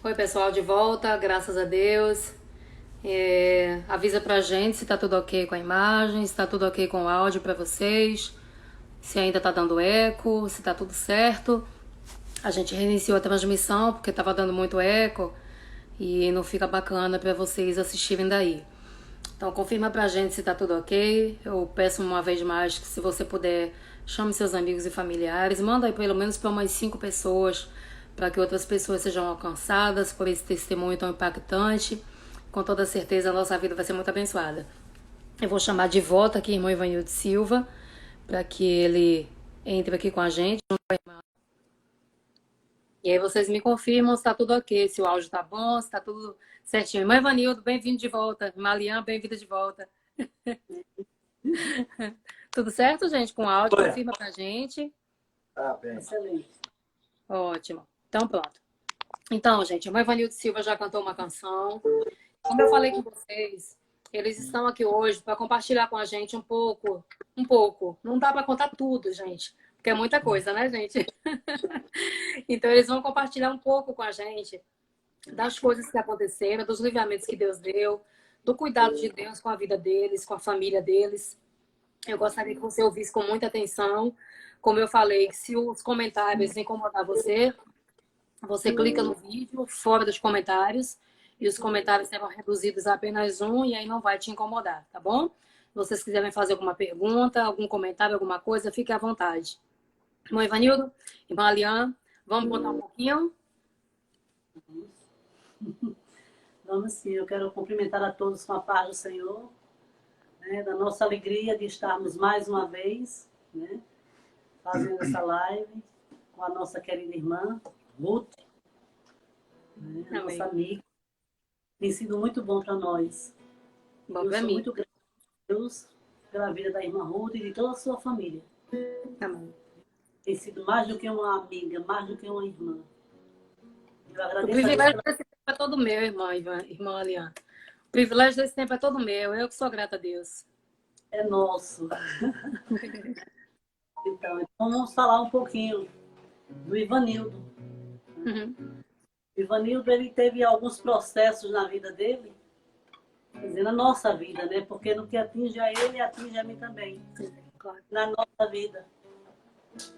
Oi, pessoal, de volta, graças a Deus. Avisa pra gente se tá tudo ok com a imagem, se tá tudo ok com o áudio pra vocês, se ainda tá dando eco, se tá tudo certo. A gente reiniciou a transmissão porque tava dando muito eco e não fica bacana pra vocês assistirem daí. Então confirma pra gente se tá tudo ok. Eu peço uma vez mais que se você puder, chame seus amigos e familiares, manda aí pelo menos para umas 5 pessoas, para que outras pessoas sejam alcançadas por esse testemunho tão impactante. Com toda certeza a nossa vida vai ser muito abençoada. Eu vou chamar de volta aqui irmão Ivanildo Silva, para que ele entre aqui com a gente. E aí vocês me confirmam se tá tudo ok, se o áudio tá bom, se tá tudo certinho. Irmão Ivanildo, bem-vindo de volta. Malian, bem-vinda de volta. Tudo certo, gente? Com áudio, Olha, confirma pra gente. tá bem. Excelente. Ótimo. Então, pronto. Então, gente, o Ivanildo Silva já cantou uma canção. Como eu falei com vocês, eles estão aqui hoje para compartilhar com a gente um pouco, um pouco. Não dá para contar tudo, gente, porque é muita coisa, né, gente? Então, eles vão compartilhar um pouco com a gente das coisas que aconteceram, dos livramentos que Deus deu, do cuidado de Deus com a vida deles, com a família deles. Eu gostaria que você ouvisse com muita atenção. Como eu falei, se os comentários incomodar você, você clica no vídeo, fora dos comentários, e os comentários serão reduzidos a apenas um, e aí não vai te incomodar, tá bom? Se vocês quiserem fazer alguma pergunta, algum comentário, alguma coisa, fique à vontade. Irmão Ivanildo, irmã Alian, vamos contar um pouquinho? Vamos sim, eu quero cumprimentar a todos com a paz do Senhor, né, da nossa alegria de estarmos mais uma vez, né, fazendo essa live com a nossa querida irmã, Ruth, né, a Amém. nossa amiga. Tem sido muito bom para nós. Bom Eu pra sou mim. muito grata a Deus pela vida da irmã Ruth e de toda a sua família. Amém. Tem sido mais do que uma amiga, mais do que uma irmã. Eu O agradeço a Deus privilégio pela... desse tempo é todo meu, irmã Alian. O privilégio desse tempo é todo meu. Eu que sou grata a Deus. É nosso. Então, vamos falar um pouquinho do Ivanildo. Uhum. O Ivanildo, ele teve alguns processos na vida dele, quer dizer, na nossa vida, né? Porque no que atinge a ele, atinge a mim também. Claro. Na nossa vida.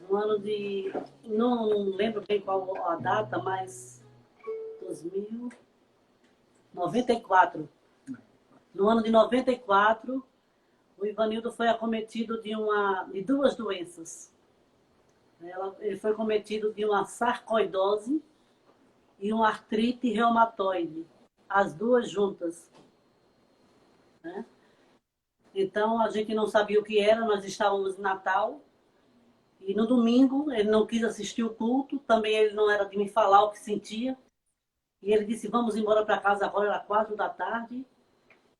No ano de... Não lembro bem qual a data, mas... 2094. No ano de 94, o Ivanildo foi acometido de duas doenças. Ele foi cometido de uma sarcoidose e uma artrite reumatoide, as duas juntas, né? Então, a gente não sabia o que era, nós estávamos em Natal, e no domingo ele não quis assistir o culto, também ele não era de me falar o que sentia, e ele disse, vamos embora para casa agora, era 4 da tarde,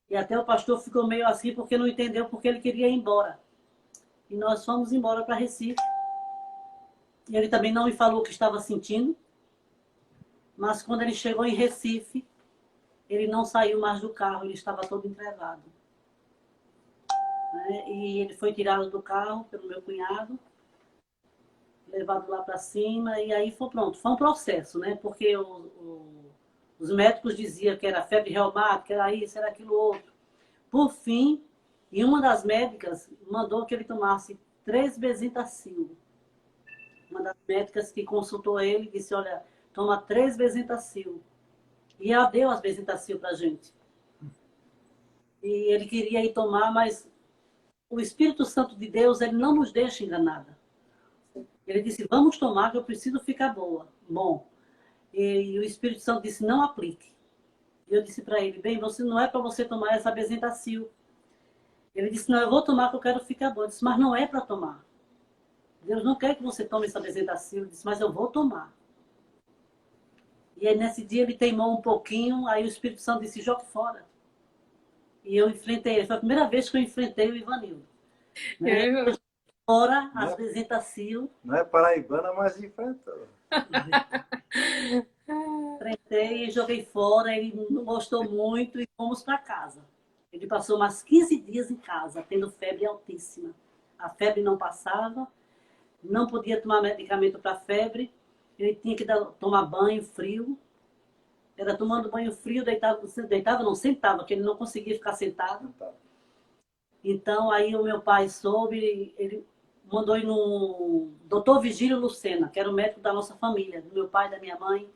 e até o pastor ficou meio assim, porque não entendeu porque ele queria ir embora. E nós fomos embora para Recife, e ele também não me falou o que estava sentindo, mas quando ele chegou em Recife, ele não saiu mais do carro, ele estava todo entrevado, né? E ele foi tirado do carro pelo meu cunhado, levado lá para cima, e aí foi pronto. Foi um processo, né? Porque os médicos diziam que era febre reumática, era isso, era aquilo outro. Por fim, e uma das médicas mandou que ele tomasse 3 Bezetacil. Uma das médicas que consultou ele disse, olha, toma 3 Bezetacil. E ela deu as Bezetacil para a gente. E ele queria ir tomar, mas o Espírito Santo de Deus, ele não nos deixa enganada. Ele disse, vamos tomar, que eu preciso ficar bom. E o Espírito Santo disse, não aplique. E eu disse para ele, bem, você não é para você tomar essa Bezetacil. Ele disse, não, eu vou tomar, que eu quero ficar bom. Eu disse, mas não é para tomar. Deus não quer que você tome essa Bezetacil. Eu disse, mas eu vou tomar. E aí, nesse dia, ele teimou um pouquinho, aí o Espírito Santo disse, jogue fora. E eu enfrentei ele. Foi a primeira vez que eu enfrentei o Ivanildo, né? Fora as Bezetacil. Não é paraibana, mas enfrentou. Enfrentei e joguei fora, ele não gostou muito e fomos para casa. Ele passou mais 15 dias em casa, tendo febre altíssima. A febre não passava, não podia tomar medicamento para febre, ele tinha que tomar banho frio. Era tomando banho frio, deitava, não, sentava, porque ele não conseguia ficar sentado. Então, aí o meu pai soube, ele mandou ir no Dr. Vigílio Lucena, que era o médico da nossa família, do meu pai e da minha mãe.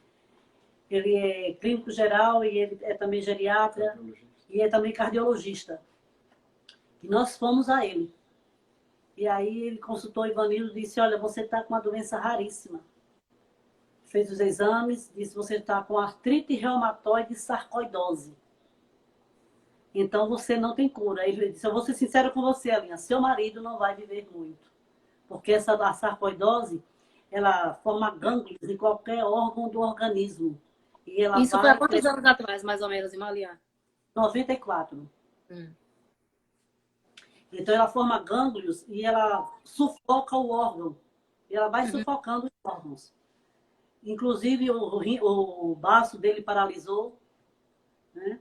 Ele é clínico geral e ele é também geriatra e é também cardiologista. E nós fomos a ele. E aí ele consultou o Ivanildo e disse, olha, você está com uma doença raríssima. Fez os exames, disse, você está com artrite reumatoide sarcoidose. Então você não tem cura. Ele disse, eu vou ser sincero com você, Alinha, seu marido não vai viver muito. Porque a sarcoidose, ela forma gânglios em qualquer órgão do organismo. E ela Isso foi há quantos anos atrás, mais ou menos, irmã Liane? 94. Então ela forma gânglios e ela sufoca o órgão. E ela vai sufocando os órgãos. Inclusive o baço dele paralisou, né?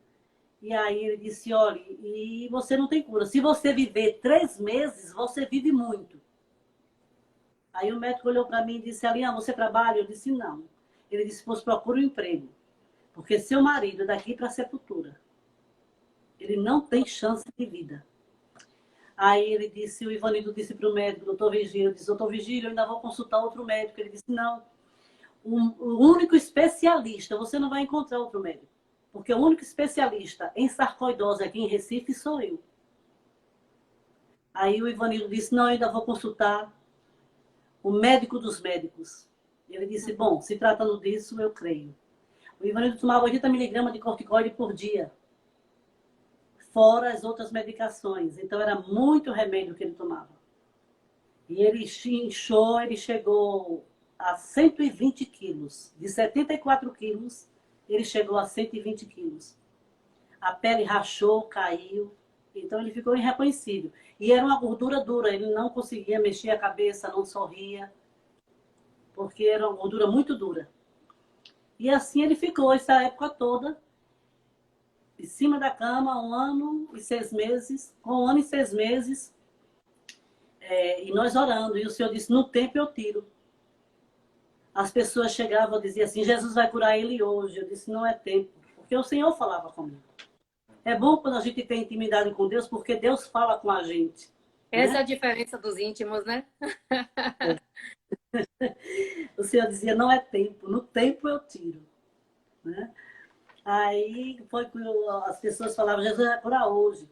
E aí ele disse, olha, e você não tem cura. Se você viver 3 meses, você vive muito. Aí o médico olhou para mim e disse, Alinha, você trabalha? Eu disse, não. Ele disse, pois procura um emprego. Porque seu marido é daqui para a sepultura. Ele não tem chance de vida. Aí ele disse, o Ivanildo disse para o médico, doutor Vigílio, disse, doutor Vigílio, eu ainda vou consultar outro médico. Ele disse, não. O único especialista, você não vai encontrar outro médico. Porque o único especialista em sarcoidose aqui em Recife sou eu. Aí o Ivanildo disse, não, eu ainda vou consultar o médico dos médicos. Ele disse, bom, se tratando disso, eu creio. O Ivanildo tomava 80 miligramas de corticoide por dia. Fora as outras medicações. Então era muito remédio que ele tomava. E ele inchou, ele chegou a 120 quilos. De 74 quilos, ele chegou a 120 quilos. A pele rachou, caiu. Então ele ficou irreconhecível. E era uma gordura dura, ele não conseguia mexer a cabeça, não sorria. Porque era uma gordura muito dura. E assim ele ficou essa época toda, em cima da cama, 1 ano e 6 meses. Com 1 ano e 6 meses, e nós orando. E o Senhor disse, no tempo eu tiro. As pessoas chegavam e diziam assim, Jesus vai curar ele hoje. Eu disse, não é tempo. Porque o Senhor falava comigo. É bom quando a gente tem intimidade com Deus, porque Deus fala com a gente. Essa né? é a diferença dos íntimos, né? O Senhor dizia, não é tempo. No tempo eu tiro. Né? Aí foi que as pessoas falavam, Jesus vai curar hoje.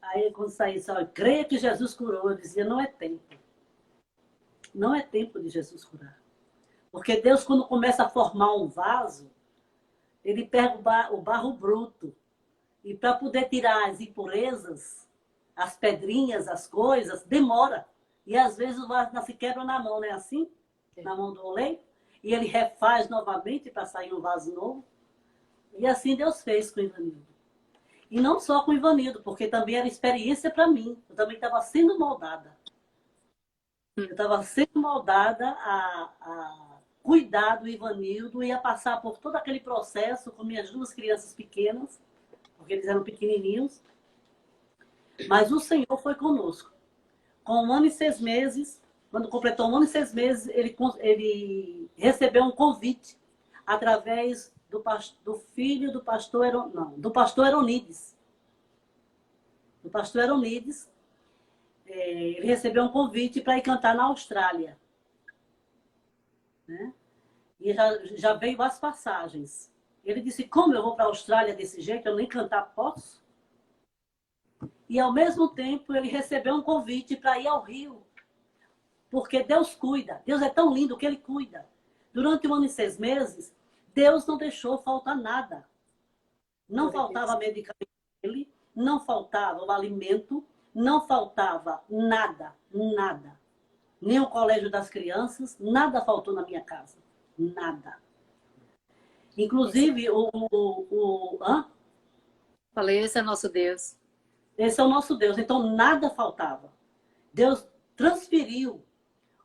Aí quando saía, creia que Jesus curou. Eu dizia, não é tempo. Não é tempo de Jesus curar. Porque Deus, quando começa a formar um vaso, ele pega o barro bruto. E para poder tirar as impurezas, as pedrinhas, as coisas, demora. E às vezes o vaso se quebra na mão, não é assim? Na mão do oleiro. E ele refaz novamente para sair um vaso novo. E assim Deus fez com o Ivanildo. E não só com o Ivanildo, porque também era experiência para mim. Eu também estava sendo moldada. Eu estava sendo moldada a cuidar do Ivanildo e a passar por todo aquele processo com minhas 2 crianças pequenas, porque eles eram pequenininhos. Mas o Senhor foi conosco. Com 1 ano e 6 meses, quando completou 1 ano e 6 meses, ele recebeu um convite através do filho do pastor Eronides. Do pastor Eronides, ele recebeu um convite para ir cantar na Austrália. Né? E já veio as passagens. Ele disse, como eu vou para a Austrália desse jeito, eu nem cantar posso? E ao mesmo tempo ele recebeu um convite para ir ao Rio. Porque Deus cuida. Deus é tão lindo que ele cuida. Durante 1 ano e 6 meses, Deus não deixou faltar nada. Não faltava medicamento dele, não faltava o alimento, não faltava nada, nada. Nem o colégio das crianças, nada faltou na minha casa. Nada. Inclusive, Falei, esse é nosso Deus. Esse é o nosso Deus. Então, nada faltava. Deus transferiu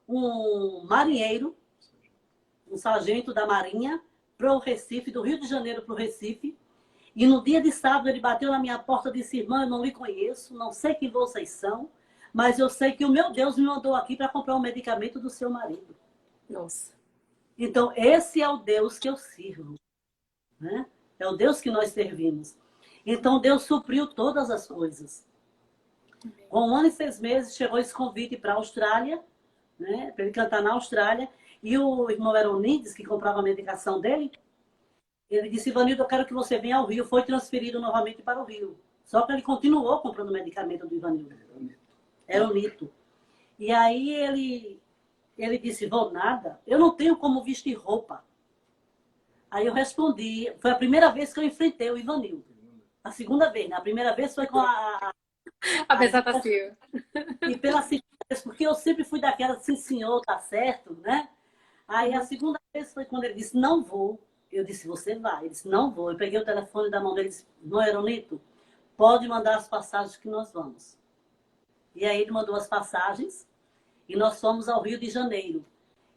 um marinheiro, um sargento da Marinha, para o Recife, do Rio de Janeiro para o Recife. E no dia de sábado, ele bateu na minha porta e disse, irmã, eu não lhe conheço, não sei quem vocês são, mas eu sei que o meu Deus me mandou aqui para comprar um medicamento do seu marido. Nossa. Então, esse é o Deus que eu sirvo. né? É o Deus que nós servimos. Então, Deus supriu todas as coisas. Com 1 ano e 6 meses, chegou esse convite para a Austrália, né? Para ele cantar na Austrália. E o irmão Eronides, que comprava a medicação dele, ele disse: Ivanildo, eu quero que você venha ao Rio. Foi transferido novamente para o Rio. Só que ele continuou comprando o medicamento do Ivanildo. Eronito. E aí ele disse: vou nada, eu não tenho como vestir roupa. Aí eu respondi, foi a primeira vez que eu enfrentei o Ivanildo. A segunda vez, né? A primeira vez foi com A Beata Silva. E pela segunda vez, porque eu sempre fui daquela, sim senhor, tá certo, né? Aí a segunda vez foi quando ele disse: não vou. Eu disse: você vai. Ele disse: não vou. Eu peguei o telefone da mão dele e disse: não, Eronito, pode mandar as passagens que nós vamos. E aí ele mandou as passagens e nós fomos ao Rio de Janeiro.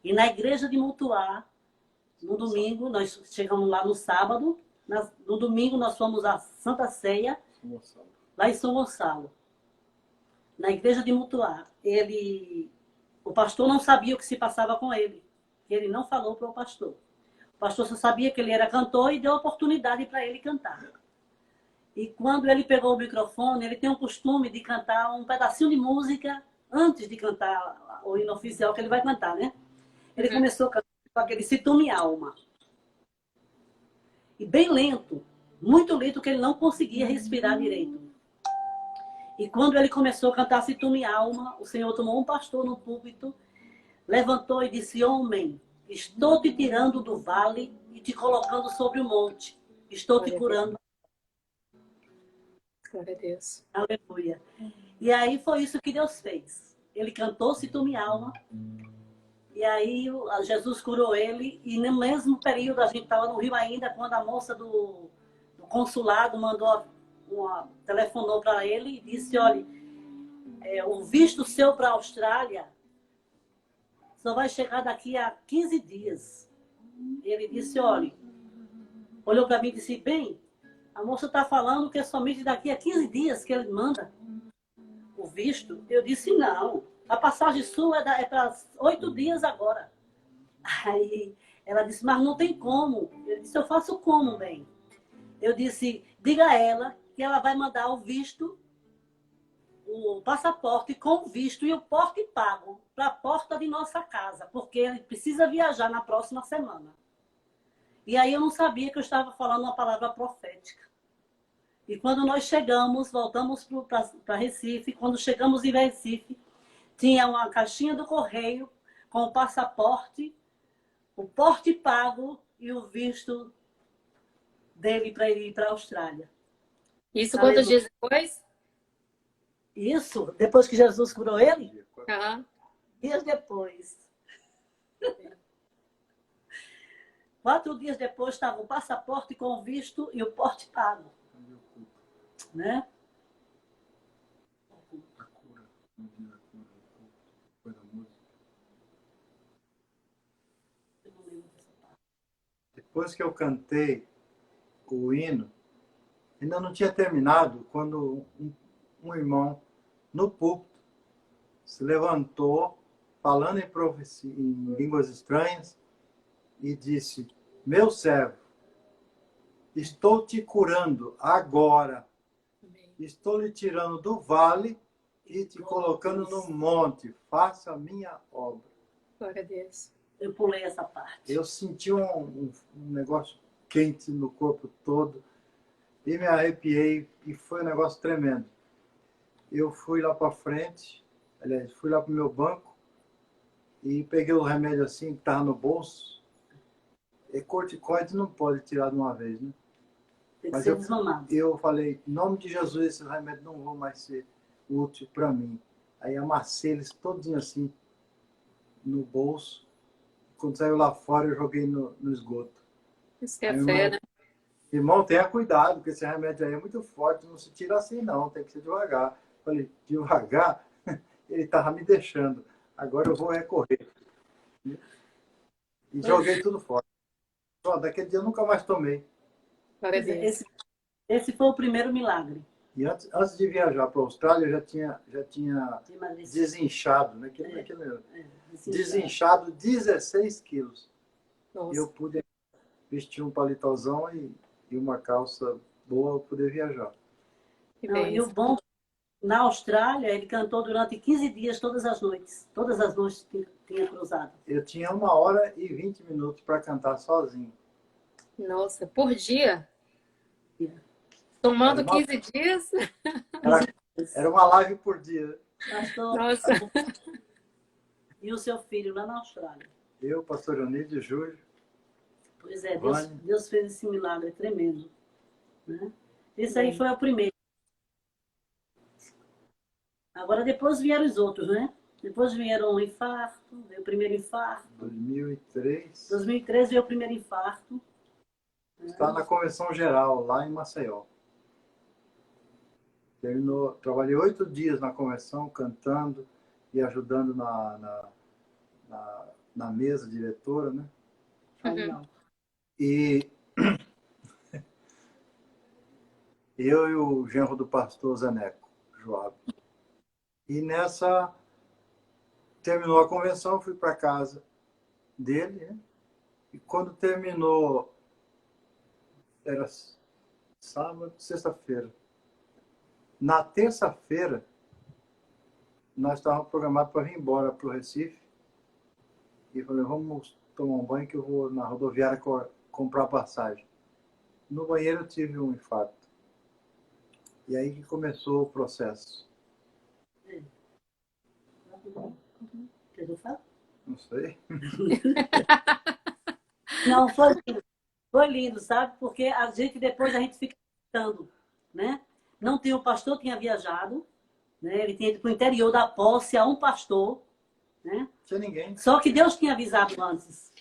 E na igreja de Mutuá, no domingo, nós chegamos lá no sábado, no domingo nós fomos à Santa Ceia, lá em São Gonçalo. Na igreja de Mutuá. O pastor não sabia o que se passava com ele. Ele não falou para o pastor. O pastor só sabia que ele era cantor e deu oportunidade para ele cantar. E quando ele pegou o microfone, ele tem o costume de cantar um pedacinho de música antes de cantar o hino oficial que ele vai cantar, né? Ele começou a cantar com aquele Se Tu Me Alma. E bem lento, muito lento, que ele não conseguia respirar direito. E quando ele começou a cantar Se Tu Me Alma, o Senhor tomou um pastor no púlpito, levantou e disse: homem, estou te tirando do vale e te colocando sobre o monte. Estou te curando. Glória a Deus. Aleluia. E aí foi isso que Deus fez. Ele cantou Se Tu Me Alma. E aí Jesus curou ele. E no mesmo período, a gente estava no Rio ainda, quando a moça do consulado telefonou para ele e disse: olha, o visto seu para a Austrália só vai chegar daqui a 15 dias. Ele disse: olha, olhou para mim e disse: bem, a moça está falando que é somente daqui a 15 dias que ele manda o visto. Eu disse: não, a passagem sua é para 8 dias agora. Aí ela disse: mas não tem como. Eu disse: eu faço como, bem? Eu disse: diga a ela que ela vai mandar o visto, o passaporte com o visto e o porte pago para a porta de nossa casa, porque ele precisa viajar na próxima semana. E aí eu não sabia que eu estava falando uma palavra profética. E quando nós chegamos, voltamos para Recife. Quando chegamos em Recife, tinha uma caixinha do correio com o passaporte, o porte pago e o visto dele para ele ir para a Austrália. Isso quantos dias depois? Isso, depois que Jesus curou ele? Uhum. Dias depois. 4 dias depois estava o passaporte com o visto e o porte pago. Né? Depois que eu cantei o hino, ainda não tinha terminado, quando um irmão no púlpito se levantou, falando em profecia, em línguas estranhas, e disse: meu servo, estou te curando agora. Estou lhe tirando do vale e te colocando no monte. Faça a minha obra. Glória a Deus. Eu pulei essa parte. Eu senti um negócio quente no corpo todo e me arrepiei e foi um negócio tremendo. Eu fui lá para frente, aliás, fui lá para o meu banco e peguei o remédio assim que estava no bolso. E corticoide não pode tirar de uma vez, né? Tem que Mas ser desmamado. eu falei: em nome de Jesus, esses remédios não vão mais ser úteis para mim. Aí amassei eles todinho assim no bolso. Quando saiu lá fora, eu joguei no esgoto. Isso que é aí, fé, né? Irmão, tenha cuidado, porque esse remédio aí é muito forte, não se tira assim não, tem que ser devagar. Falei: devagar? Ele estava me deixando. Agora eu vou recorrer. E joguei tudo fora. Só daquele dia eu nunca mais tomei. Glória a Deus. Esse foi o primeiro milagre. E antes de viajar para a Austrália, eu já tinha desinchado, né? Desinchado 16 quilos. Nossa. Eu pude vestir um paletozão e uma calça boa para poder viajar. Não, e o bom, na Austrália, ele cantou durante 15 dias, todas as noites. Todas as noites tinha cruzado. Eu tinha 1h e 20 minutos para cantar sozinho. Nossa, por dia? Tomando 15 dias? Era uma live por dia. Pastor, Nossa. e o seu filho lá na Austrália? Eu, pastor Leonide, Júlio. Pois é, Vânia. Deus fez esse milagre tremendo. Né? Esse aí foi o primeiro. Agora depois vieram os outros, né? Depois vieram o infarto, veio o primeiro infarto. 2003. 2013 veio o primeiro infarto. Está na convenção geral, lá em Maceió. Trabalhei 8 dias na convenção, cantando e ajudando na mesa diretora, né? Uhum. E eu e o genro do pastor Zeneco, Joab. E terminou a convenção, fui para casa dele, né? E quando terminou, era sábado, sexta-feira. Na terça-feira, nós estávamos programados para vir embora para o Recife. E falei, vamos tomar um banho que eu vou na rodoviária comprar passagem. No banheiro eu tive um infarto. E aí que começou o processo. Quer que eu fale? Não sei. Não, foi lindo. Foi lindo, sabe? Porque depois a gente fica tentando, né? Não tinha o pastor, tinha viajado, né? Ele tinha ido para o interior da posse a um pastor, né? Não tinha ninguém. Só que Deus tinha avisado antes.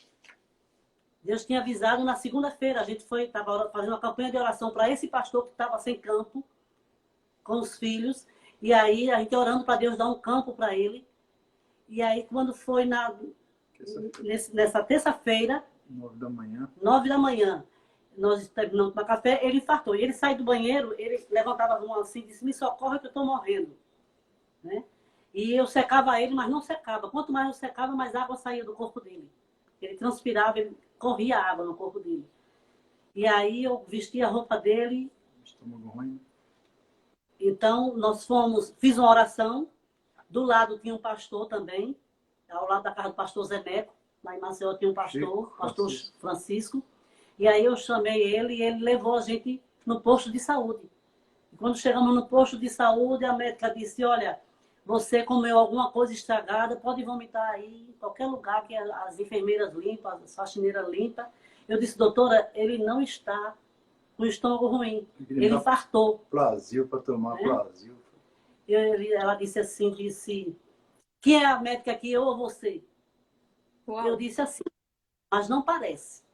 Deus tinha avisado na segunda-feira. A gente estava fazendo uma campanha de oração para esse pastor que estava sem campo, com os filhos. E aí a gente orando para Deus dar um campo para ele. E aí quando foi nessa terça-feira, 9 da manhã. 9 da manhã, nós terminamos de tomar café, ele infartou. E ele saiu do banheiro, ele levantava a mão assim e disse, me socorre que eu estou morrendo. Né? E eu secava ele, mas não secava. Quanto mais eu secava, mais água saía do corpo dele. Ele transpirava, ele corria água no corpo dele. E aí eu vesti a roupa dele. Estômago ruim. Então, fiz uma oração. Do lado tinha um pastor também, ao lado da casa do pastor Zeneco. Lá em Maceió tinha um pastor, pastor Francisco. E aí eu chamei ele e ele levou a gente no posto de saúde. E quando chegamos no posto de saúde, a médica disse, olha, você comeu alguma coisa estragada, pode vomitar aí em qualquer lugar que as enfermeiras limpam, as faxineiras limpam. Eu disse, doutora, ele não está com o estômago ruim. Ele infartou. Plasio para tomar, Plasio. Ela disse assim, quem é a médica aqui, eu ou você? Uau. Eu disse assim, mas não parece.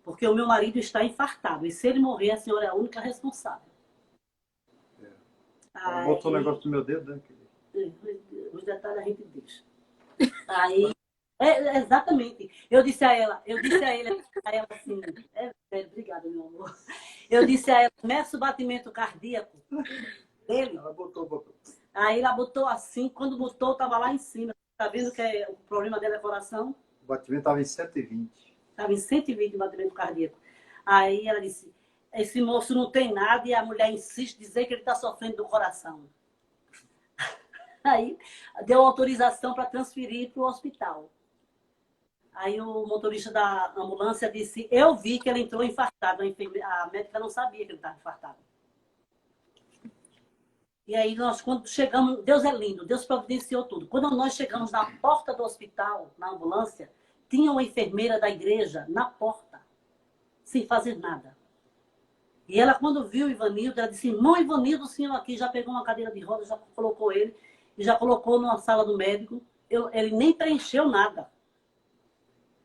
Porque o meu marido está infartado. E se ele morrer, a senhora é a única responsável. Ela botou o negócio no meu dedo, né? Os detalhes a gente deixa. Aí, exatamente. Eu disse a ela assim, obrigada, meu amor. Eu disse a ela, meça o batimento cardíaco dele. Ela botou. Aí ela botou assim, quando botou, estava lá em cima. Tá vendo que o problema dela é coração? O batimento estava em 120. Estava em 120 o batimento cardíaco. Aí ela disse, esse moço não tem nada, e a mulher insiste em dizer que ele está sofrendo do coração. Aí deu autorização para transferir para o hospital. Aí o motorista da ambulância disse, eu vi que ele entrou infartado. A médica não sabia que ele estava infartado. E aí nós, quando chegamos, Deus é lindo, Deus providenciou tudo. Quando nós chegamos na porta do hospital, na ambulância, tinha uma enfermeira da igreja na porta, sem fazer nada. E ela, quando viu o Ivanildo, ela disse, irmão Ivanildo, o senhor aqui já pegou uma cadeira de rodas, já colocou ele, e já colocou na sala do médico. Ele nem preencheu nada.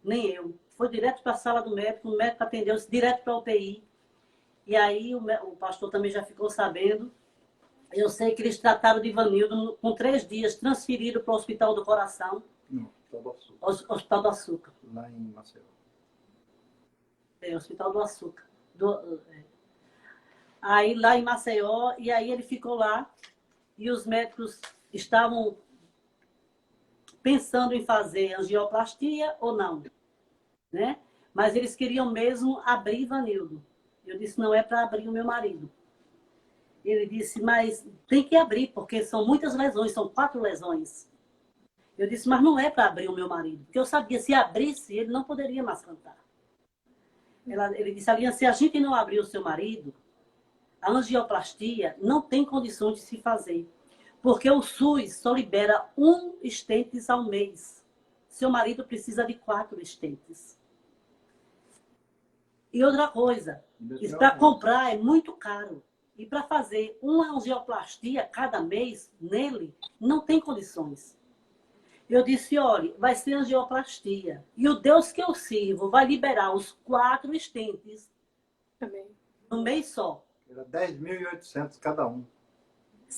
Nem eu. Foi direto para a sala do médico, o médico atendeu direto para a UTI. E aí o pastor também já ficou sabendo. Eu sei que eles trataram de Ivanildo com 3 dias, transferiram para o Hospital do Coração. Não, Hospital do Açúcar. Hospital do Açúcar. Lá em Maceió. Hospital do Açúcar. Aí lá em Maceió, e aí ele ficou lá, e os médicos estavam pensando em fazer angioplastia ou não, né? mas eles queriam mesmo abrir Ivanildo. Eu disse, não é para abrir o meu marido. Ele disse, mas tem que abrir, porque são muitas lesões, são 4 lesões. Eu disse, mas não é para abrir o meu marido, porque eu sabia, se abrisse, ele não poderia mais cantar. Ele disse, Aliança, se a gente não abrir o seu marido, a angioplastia não tem condições de se fazer, porque o SUS só libera 1 estentes ao mês. Seu marido precisa de 4 estentes. E outra coisa, para comprar é muito caro. E para fazer uma angioplastia cada mês nele, não tem condições. Eu disse, olha, vai ser angioplastia. E o Deus que eu sirvo vai liberar os 4 estentes no mês só. Era 10.800 cada um.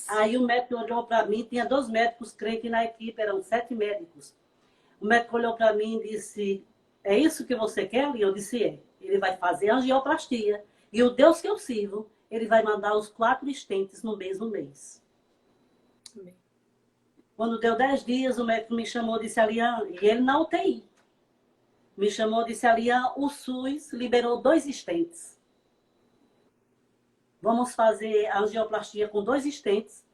Aí o médico olhou para mim, tinha 2 médicos crentes na equipe, eram 7 médicos. O médico olhou para mim e disse, é isso que você quer? E eu disse, é. Ele vai fazer angioplastia. E o Deus que eu sirvo, ele vai mandar os 4 estentes no mesmo mês. Amém. Quando deu 10 dias, o médico me chamou e disse, Alian, e ele na UTI. Me chamou e disse, Alian, o SUS liberou 2 estentes. Vamos fazer a angioplastia com 2 estentes.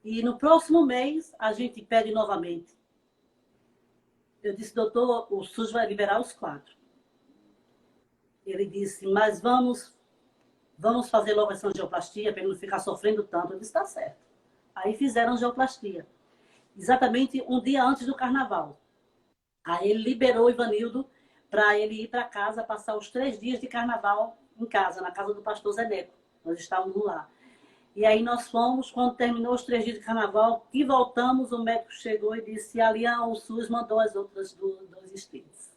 E no próximo mês, a gente pede novamente. Eu disse, doutor, o SUS vai liberar os 4. Ele disse, mas vamos fazer logo essa angioplastia para ele não ficar sofrendo tanto. Eu disse, tá certo. Aí fizeram angioplastia. Exatamente um dia antes do carnaval. Aí ele liberou o Ivanildo para ele ir para casa, passar os 3 dias de carnaval em casa, na casa do pastor Zeneco. Nós estávamos lá. E aí nós fomos, quando terminou os 3 dias de carnaval, que voltamos, o médico chegou e disse, Alian, o SUS mandou as outras 2 estentes.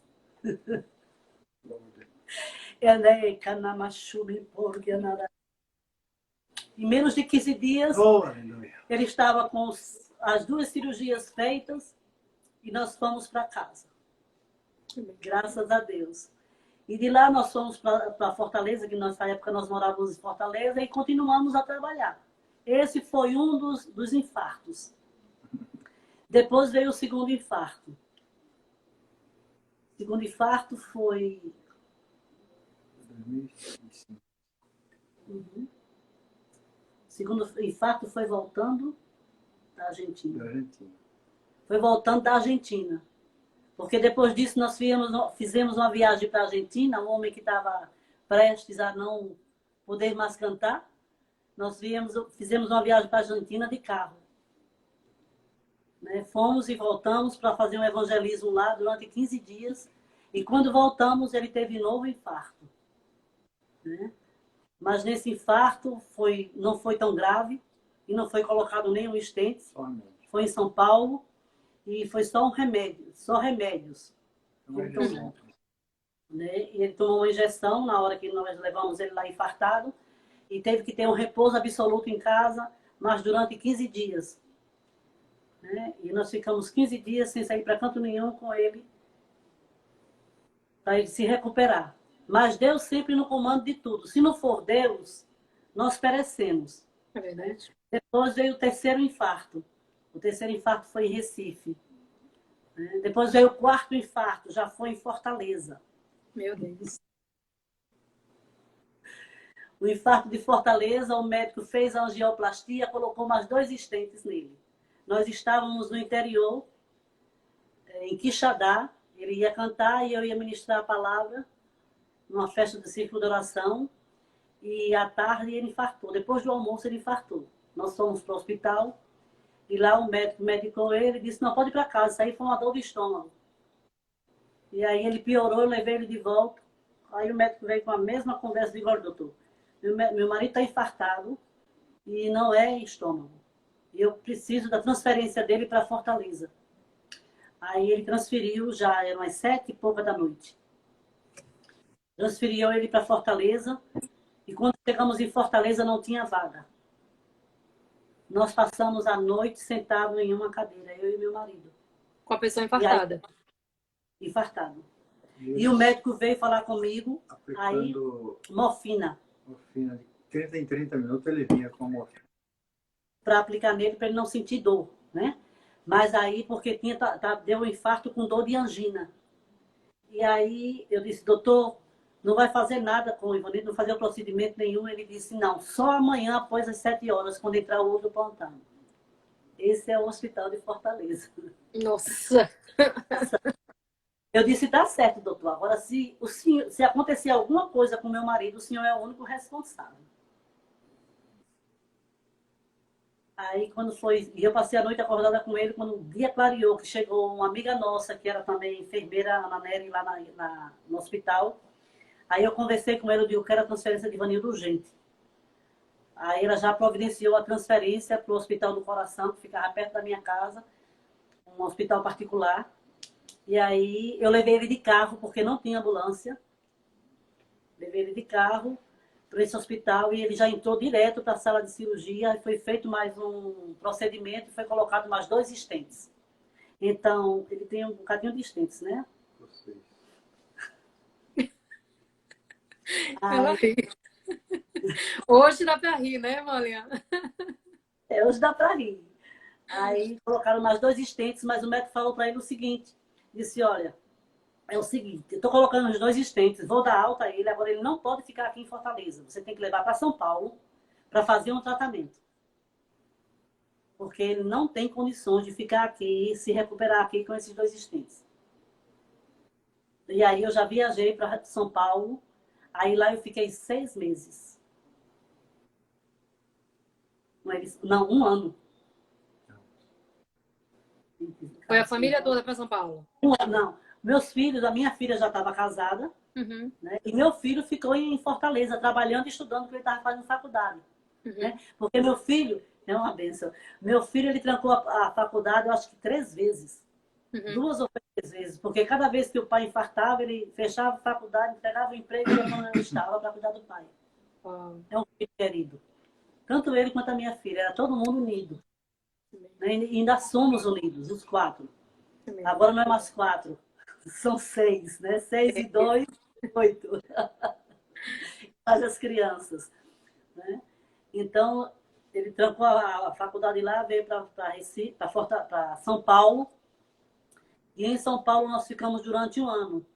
Em menos de 15 dias, ele estava com as 2 cirurgias feitas e nós fomos para casa. Graças a Deus. E de lá nós fomos para Fortaleza, que nessa época nós morávamos em Fortaleza, e continuamos a trabalhar. Esse foi um dos infartos. Depois veio o segundo infarto. O segundo infarto foi... 2005. Uhum. O segundo infarto foi voltando da Argentina. Foi voltando da Argentina. Porque depois disso nós fizemos uma viagem para a Argentina, um homem que estava prestes a não poder mais cantar. Nós fizemos uma viagem para a Argentina de carro. Né? Fomos e voltamos para fazer um evangelismo lá durante 15 dias. E quando voltamos, ele teve novo infarto. Né? Mas nesse infarto não foi tão grave e não foi colocado nenhum estente. Foi em São Paulo e foi só um remédio, só remédios. Né? E ele tomou uma injeção na hora que nós levamos ele lá infartado e teve que ter um repouso absoluto em casa, mas durante 15 dias. Né? E nós ficamos 15 dias sem sair para canto nenhum com ele, para ele se recuperar. Mas Deus sempre no comando de tudo. Se não for Deus, nós perecemos. É verdade. Depois veio o 3º infarto. O 3º infarto foi em Recife. Depois veio o 4º infarto, já foi em Fortaleza. Meu Deus. O infarto de Fortaleza, o médico fez a angioplastia, colocou mais 2 estentes nele. Nós estávamos no interior, em Quixadá. Ele ia cantar e eu ia ministrar a palavra numa festa de círculo de oração. E à tarde ele infartou. Depois do almoço ele infartou. Nós fomos para o hospital e lá o médico medicou ele e disse, não, pode ir para casa, isso aí foi uma dor de estômago. E aí ele piorou, eu levei ele de volta. Aí o médico veio com a mesma conversa de agora, doutor. Meu marido está infartado e não é estômago. E eu preciso da transferência dele para Fortaleza. Aí ele transferiu, já eram as 7 e pouca da noite. Transferiu ele para Fortaleza e quando chegamos em Fortaleza não tinha vaga. Nós passamos a noite sentados em uma cadeira, eu e meu marido. Com a pessoa infartada? Aí, infartado. Isso. E o médico veio falar comigo, aí, morfina. Morfina, de 30 em 30 minutos ele vinha com morfina. Para aplicar nele, para ele não sentir dor, né? Mas aí, porque deu um infarto com dor de angina. E aí eu disse, doutor, não vai fazer nada com o Ivanildo, não fazer procedimento nenhum. Ele disse, não, só amanhã após as 7 horas, quando entrar o outro plantão. Esse é o hospital de Fortaleza. Nossa! Eu disse, tá certo, doutor. Agora, se acontecer alguma coisa com meu marido, o senhor é o único responsável. Aí, quando foi... E eu passei a noite acordada com ele, quando o dia clareou, que chegou uma amiga nossa, que era também enfermeira, Ana Nery, lá no hospital. Aí eu conversei com ela, eu digo, eu quero a transferência de Ivanildo urgente. Aí ela já providenciou a transferência para o Hospital do Coração, que ficava perto da minha casa, um hospital particular. E aí eu levei ele de carro, porque não tinha ambulância. Levei ele de carro para esse hospital e ele já entrou direto para a sala de cirurgia. E foi feito mais um procedimento e foi colocado mais 2 stents. Então, ele tem um bocadinho de stents, né? Vocês. Ela ri. Hoje dá para rir, né, Mariana? Hoje dá para rir. Aí colocaram mais 2 stents, mas o médico falou para ele o seguinte, disse, olha, é o seguinte, eu estou colocando os 2 stents, vou dar alta a ele, agora ele não pode ficar aqui em Fortaleza. Você tem que levar para São Paulo para fazer um tratamento. Porque ele não tem condições de ficar aqui, se recuperar aqui com esses 2 stents. E aí eu já viajei para São Paulo, aí lá eu fiquei 6 meses. Não, 1 ano. Foi a família toda para São Paulo? Não, meus filhos, a minha filha já estava casada, né? E meu filho ficou em Fortaleza, trabalhando e estudando, porque ele estava fazendo faculdade. Né? Porque meu filho, é uma benção, meu filho ele trancou a faculdade, eu acho que 3 vezes. 2 ou 3 vezes, porque cada vez que o pai infartava, ele fechava a faculdade, entregava o emprego e ia quando eu estava para cuidar do pai. É um filho querido. Tanto ele quanto a minha filha, era todo mundo unido. Né? E ainda somos unidos, os 4. Agora não é mais 4, são 6, né? 6 e 2, 8. Faz as crianças. Né? Então, ele trancou a faculdade lá, veio para São Paulo. E em São Paulo nós ficamos durante 1 ano.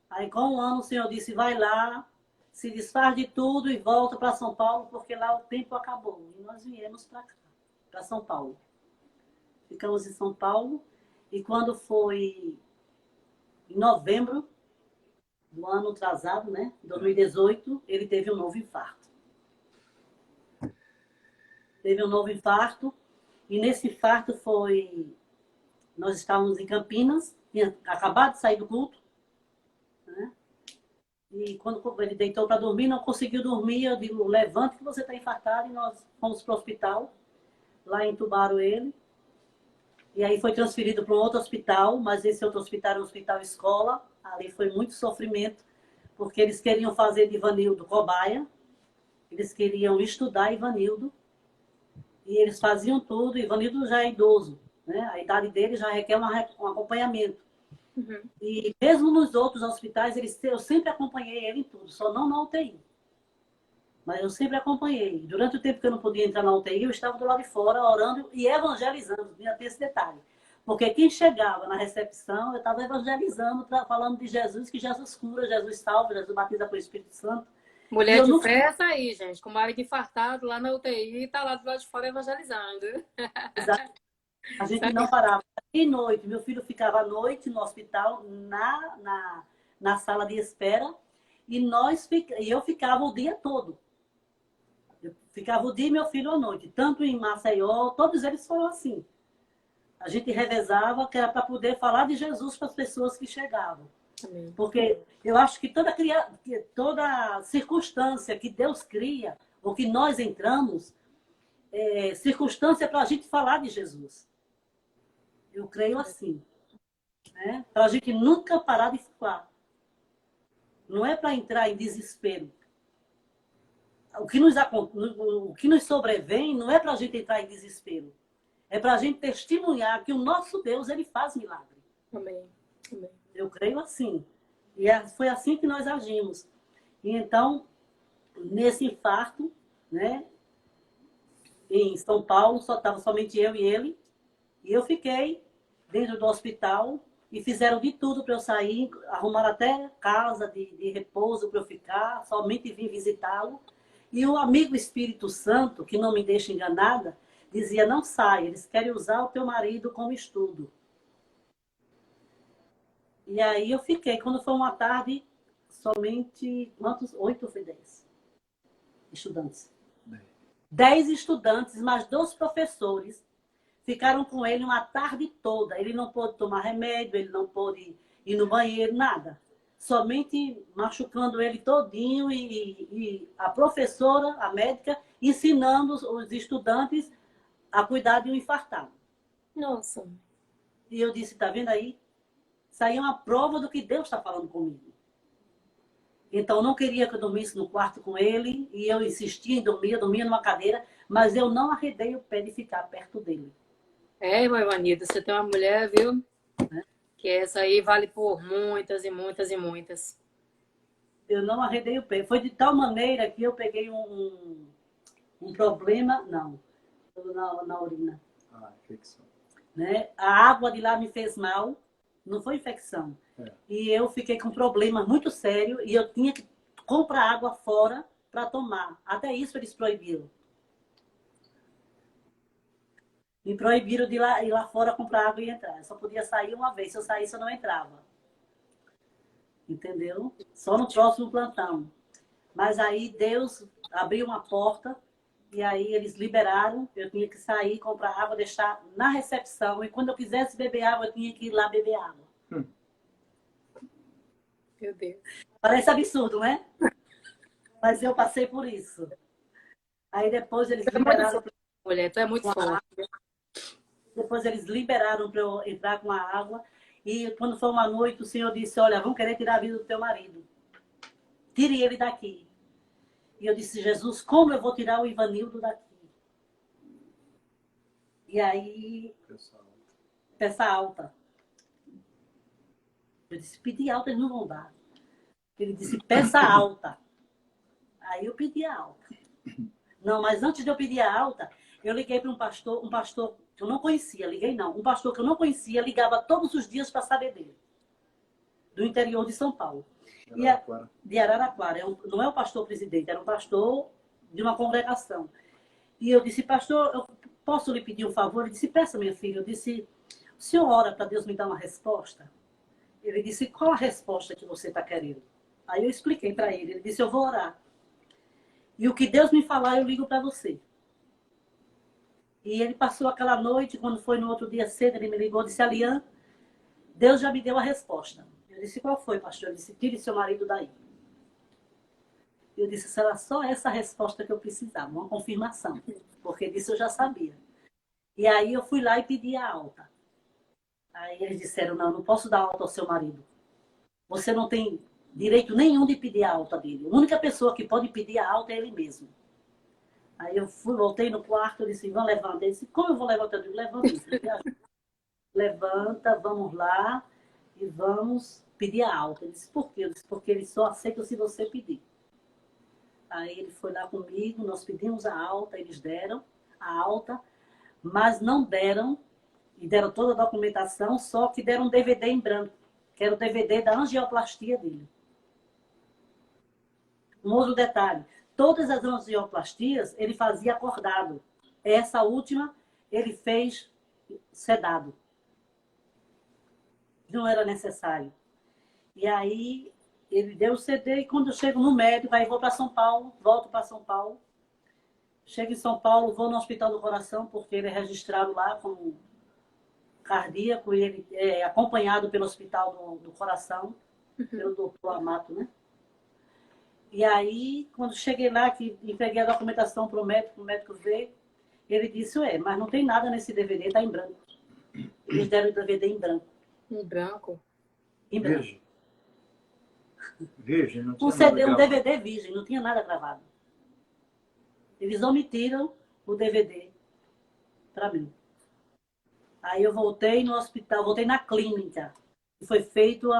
Aí com 1 ano o senhor disse, vai lá, se desfaz de tudo e volta para São Paulo, porque lá o tempo acabou. E nós viemos para cá, para São Paulo. Ficamos em São Paulo. E quando foi em novembro do ano atrasado, né, 2018, ele teve um novo infarto. Teve um novo infarto. E nesse infarto foi... Nós estávamos em Campinas, tinha acabado de sair do culto. Né? E quando ele deitou para dormir, não conseguiu dormir. Eu digo, levante que você está infartado. E nós fomos para o hospital. Lá entubaram ele. E aí foi transferido para um outro hospital, mas esse outro hospital era um hospital escola. Ali foi muito sofrimento, porque eles queriam fazer de Ivanildo cobaia. Eles queriam estudar Ivanildo. E eles faziam tudo. Ivanildo já é idoso, né? A idade dele já requer um acompanhamento. E mesmo nos outros hospitais, eu sempre acompanhei ele em tudo, só não na UTI. Mas eu sempre acompanhei. Durante o tempo que eu não podia entrar na UTI, eu estava do lado de fora, orando e evangelizando. Tinha esse detalhe. Porque quem chegava na recepção, eu estava evangelizando, falando de Jesus, que Jesus cura, Jesus salva, Jesus batiza com o Espírito Santo. Mulher de fé essa aí, gente. Com o marido infartado lá na UTI, está lá do lado de fora evangelizando. Exato. A gente não parava. De noite, meu filho ficava à noite no hospital, na sala de espera, e eu ficava o dia todo. Eu ficava o dia e meu filho à noite. Tanto em Maceió, todos eles foram assim. A gente revezava, que era para poder falar de Jesus para as pessoas que chegavam. Amém. Porque eu acho que toda circunstância que Deus cria, ou que nós entramos, é circunstância para a gente falar de Jesus. Eu creio assim. Né? Para a gente nunca parar de falar. Não é para entrar em desespero. O que nos sobrevém não é para a gente entrar em desespero. É para a gente testemunhar que o nosso Deus, ele faz milagre. Amém. Amém. Eu creio assim. E foi assim que nós agimos. E então, nesse infarto, né, em São Paulo, só estava somente eu e ele. E eu fiquei dentro do hospital e fizeram de tudo para eu sair, arrumaram até casa de repouso para eu ficar, somente vim visitá-lo. E o amigo Espírito Santo, que não me deixa enganada, dizia, não sai, eles querem usar o teu marido como estudo. E aí eu fiquei, quando foi uma tarde, somente, quantos? 8 ou foi 10 estudantes? 10 estudantes, mais 2 professores, ficaram com ele uma tarde toda. Ele não pôde tomar remédio, ele não pôde ir no banheiro, nada. Somente machucando ele todinho e a professora, a médica, ensinando os estudantes a cuidar de um infartado. Nossa. E eu disse, tá vendo aí? Isso aí é uma prova do que Deus está falando comigo. Então, eu não queria que eu dormisse no quarto com ele, e eu insistia em dormir, eu dormia numa cadeira, mas eu não arredei o pé de ficar perto dele. É, irmã Ivanilda, você tem uma mulher, viu? Que essa aí vale por muitas e muitas e muitas. Eu não arredei o pé. Foi de tal maneira que eu peguei um problema, não, na urina. Infecção. Né? A água de lá me fez mal, não foi infecção. E eu fiquei com problemas muito sérios e eu tinha que comprar água fora para tomar. Até isso eles proibiram. Me proibiram de ir lá fora comprar água e entrar. Eu só podia sair uma vez. Se eu saísse, eu não entrava. Entendeu? Só no próximo plantão. Mas aí Deus abriu uma porta e aí eles liberaram. Eu tinha que sair, comprar água, deixar na recepção. E quando eu quisesse beber água, eu tinha que ir lá beber água. Meu Deus. Parece absurdo, né? Mas eu passei por isso. Aí depois eles liberaram... Mulher, tu é muito forte. Depois eles liberaram para eu entrar com a água. E quando foi uma noite, o Senhor disse, olha, vão querer tirar a vida do teu marido. Tire ele daqui. E eu disse, Jesus, como eu vou tirar o Ivanildo daqui? E aí... Peça alta. Eu disse, pedir alta, eles não vão dar. Ele disse, peça alta. Aí eu pedi a alta. Não, mas antes de eu pedir a alta, eu liguei para um pastor que eu não conhecia, um pastor que eu não conhecia, ligava todos os dias para saber dele. Do interior de São Paulo. De Araraquara. Não é o pastor presidente, era um pastor de uma congregação. E eu disse, pastor, eu posso lhe pedir um favor? Ele disse, peça, minha filha. Eu disse, o senhor ora para Deus me dar uma resposta? Ele disse, qual a resposta que você está querendo? Aí eu expliquei para ele. Ele disse, eu vou orar. E o que Deus me falar, eu ligo para você. E ele passou aquela noite, quando foi no outro dia cedo, ele me ligou e disse, Alian, Deus já me deu a resposta. Eu disse, qual foi, pastor? Ele disse, tire seu marido daí. Eu disse, será só essa resposta que eu precisava, uma confirmação. Porque disso eu já sabia. E aí eu fui lá e pedi a alta. Aí eles disseram, não posso dar alta ao seu marido. Você não tem direito nenhum de pedir a alta dele. A única pessoa que pode pedir a alta é ele mesmo. Aí eu voltei no quarto, eu disse, vão levantar. Ele disse, como eu vou levantar? Eu digo, levanta. Levanta, vamos lá e vamos pedir a alta. Ele disse, por quê? Eu disse, porque eles só aceitam se você pedir. Aí ele foi lá comigo, nós pedimos a alta, eles deram a alta, mas não deram, e deram toda a documentação, só que deram um DVD em branco, que era o DVD da angioplastia dele. Um outro detalhe, todas as angioplastias ele fazia acordado. Essa última ele fez sedado. Não era necessário. E aí ele deu o CD e quando eu chego no médico, aí vou para São Paulo, volto para São Paulo. Chego em São Paulo, vou no Hospital do Coração, porque ele é registrado lá como cardíaco, e ele é acompanhado pelo Hospital do Coração, pelo doutor Amato, né? E aí, quando cheguei lá, que entreguei a documentação para o médico ver, ele disse, mas não tem nada nesse DVD, está em branco. Eles deram o DVD em branco. Em branco? Em branco. Virgem. Virgem, não tinha Um CD, nada um DVD virgem, não tinha nada gravado. Eles omitiram o DVD para mim. Aí eu voltei no hospital, voltei na clínica. E foi feito a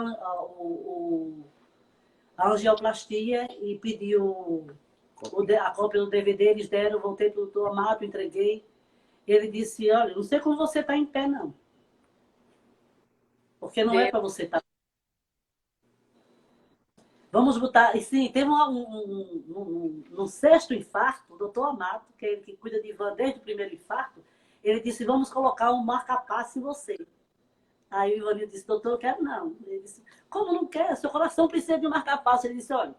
angioplastia e pediu a cópia do DVD, eles deram, eu voltei para o doutor Amato, entreguei. Ele disse, olha, não sei como você está em pé, não. Porque não é para você estar. Vamos botar. E sim, teve no sexto infarto, o doutor Amato, que é ele que cuida de Ivan desde o primeiro infarto, ele disse: vamos colocar um marca-passo em você. Aí o Ivanildo disse: doutor, eu quero não. Ele disse: como não quer? Seu coração precisa de um marca-passo. Ele disse: olha,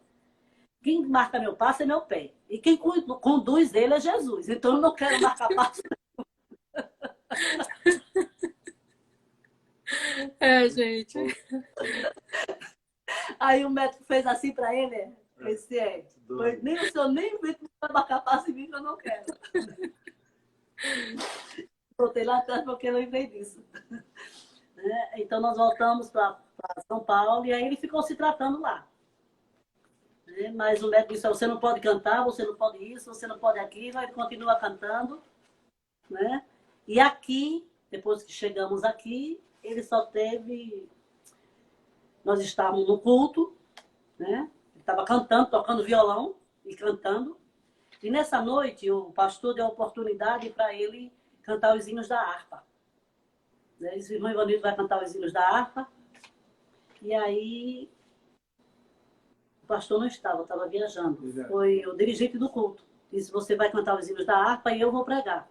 quem marca meu passo é meu pé. E quem conduz ele é Jesus. Então eu não quero marca-passo. É, gente. Aí o médico fez assim para ele, ele disse: nem o senhor nem vai marcar passo em mim que eu não quero. Voltei lá atrás porque eu lembrei disso. Então nós voltamos para São Paulo e aí ele ficou se tratando lá. Mas o médico disse: você não pode cantar, você não pode isso, você não pode aquilo. Ele continua cantando. Né? E aqui, depois que chegamos aqui, ele só teve... Nós estávamos no culto, né? Ele estava cantando, tocando violão e cantando. E nessa noite, o pastor deu a oportunidade para ele cantar os hinos da harpa. O irmão Ivanildo vai cantar os hinos da harpa. E aí, o pastor não estava viajando. Foi o dirigente do culto. Disse: você vai cantar os hinos da harpa e eu vou pregar.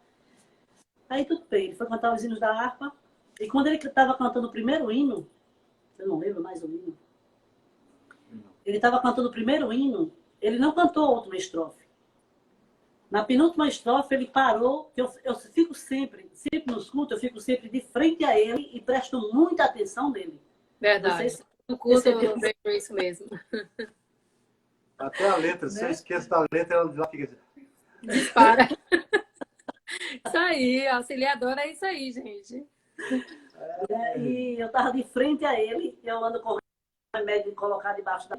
Aí tudo bem, ele foi cantar os hinos da harpa. E quando ele estava cantando o primeiro hino, eu não lembro mais o hino, ele estava cantando o primeiro hino, ele não cantou a última estrofe. Na penúltima estrofe, ele parou, que eu fico sempre nos cultos, eu fico sempre de frente a ele e presto muita atenção nele. Verdade. Se no culto eu vejo isso mesmo. Até a letra, se eu esqueço da letra, ela já fica assim. Dispara. Isso aí, auxiliadora é isso aí, gente. E eu estava de frente a ele, eu ando com o remédio de colocar debaixo da...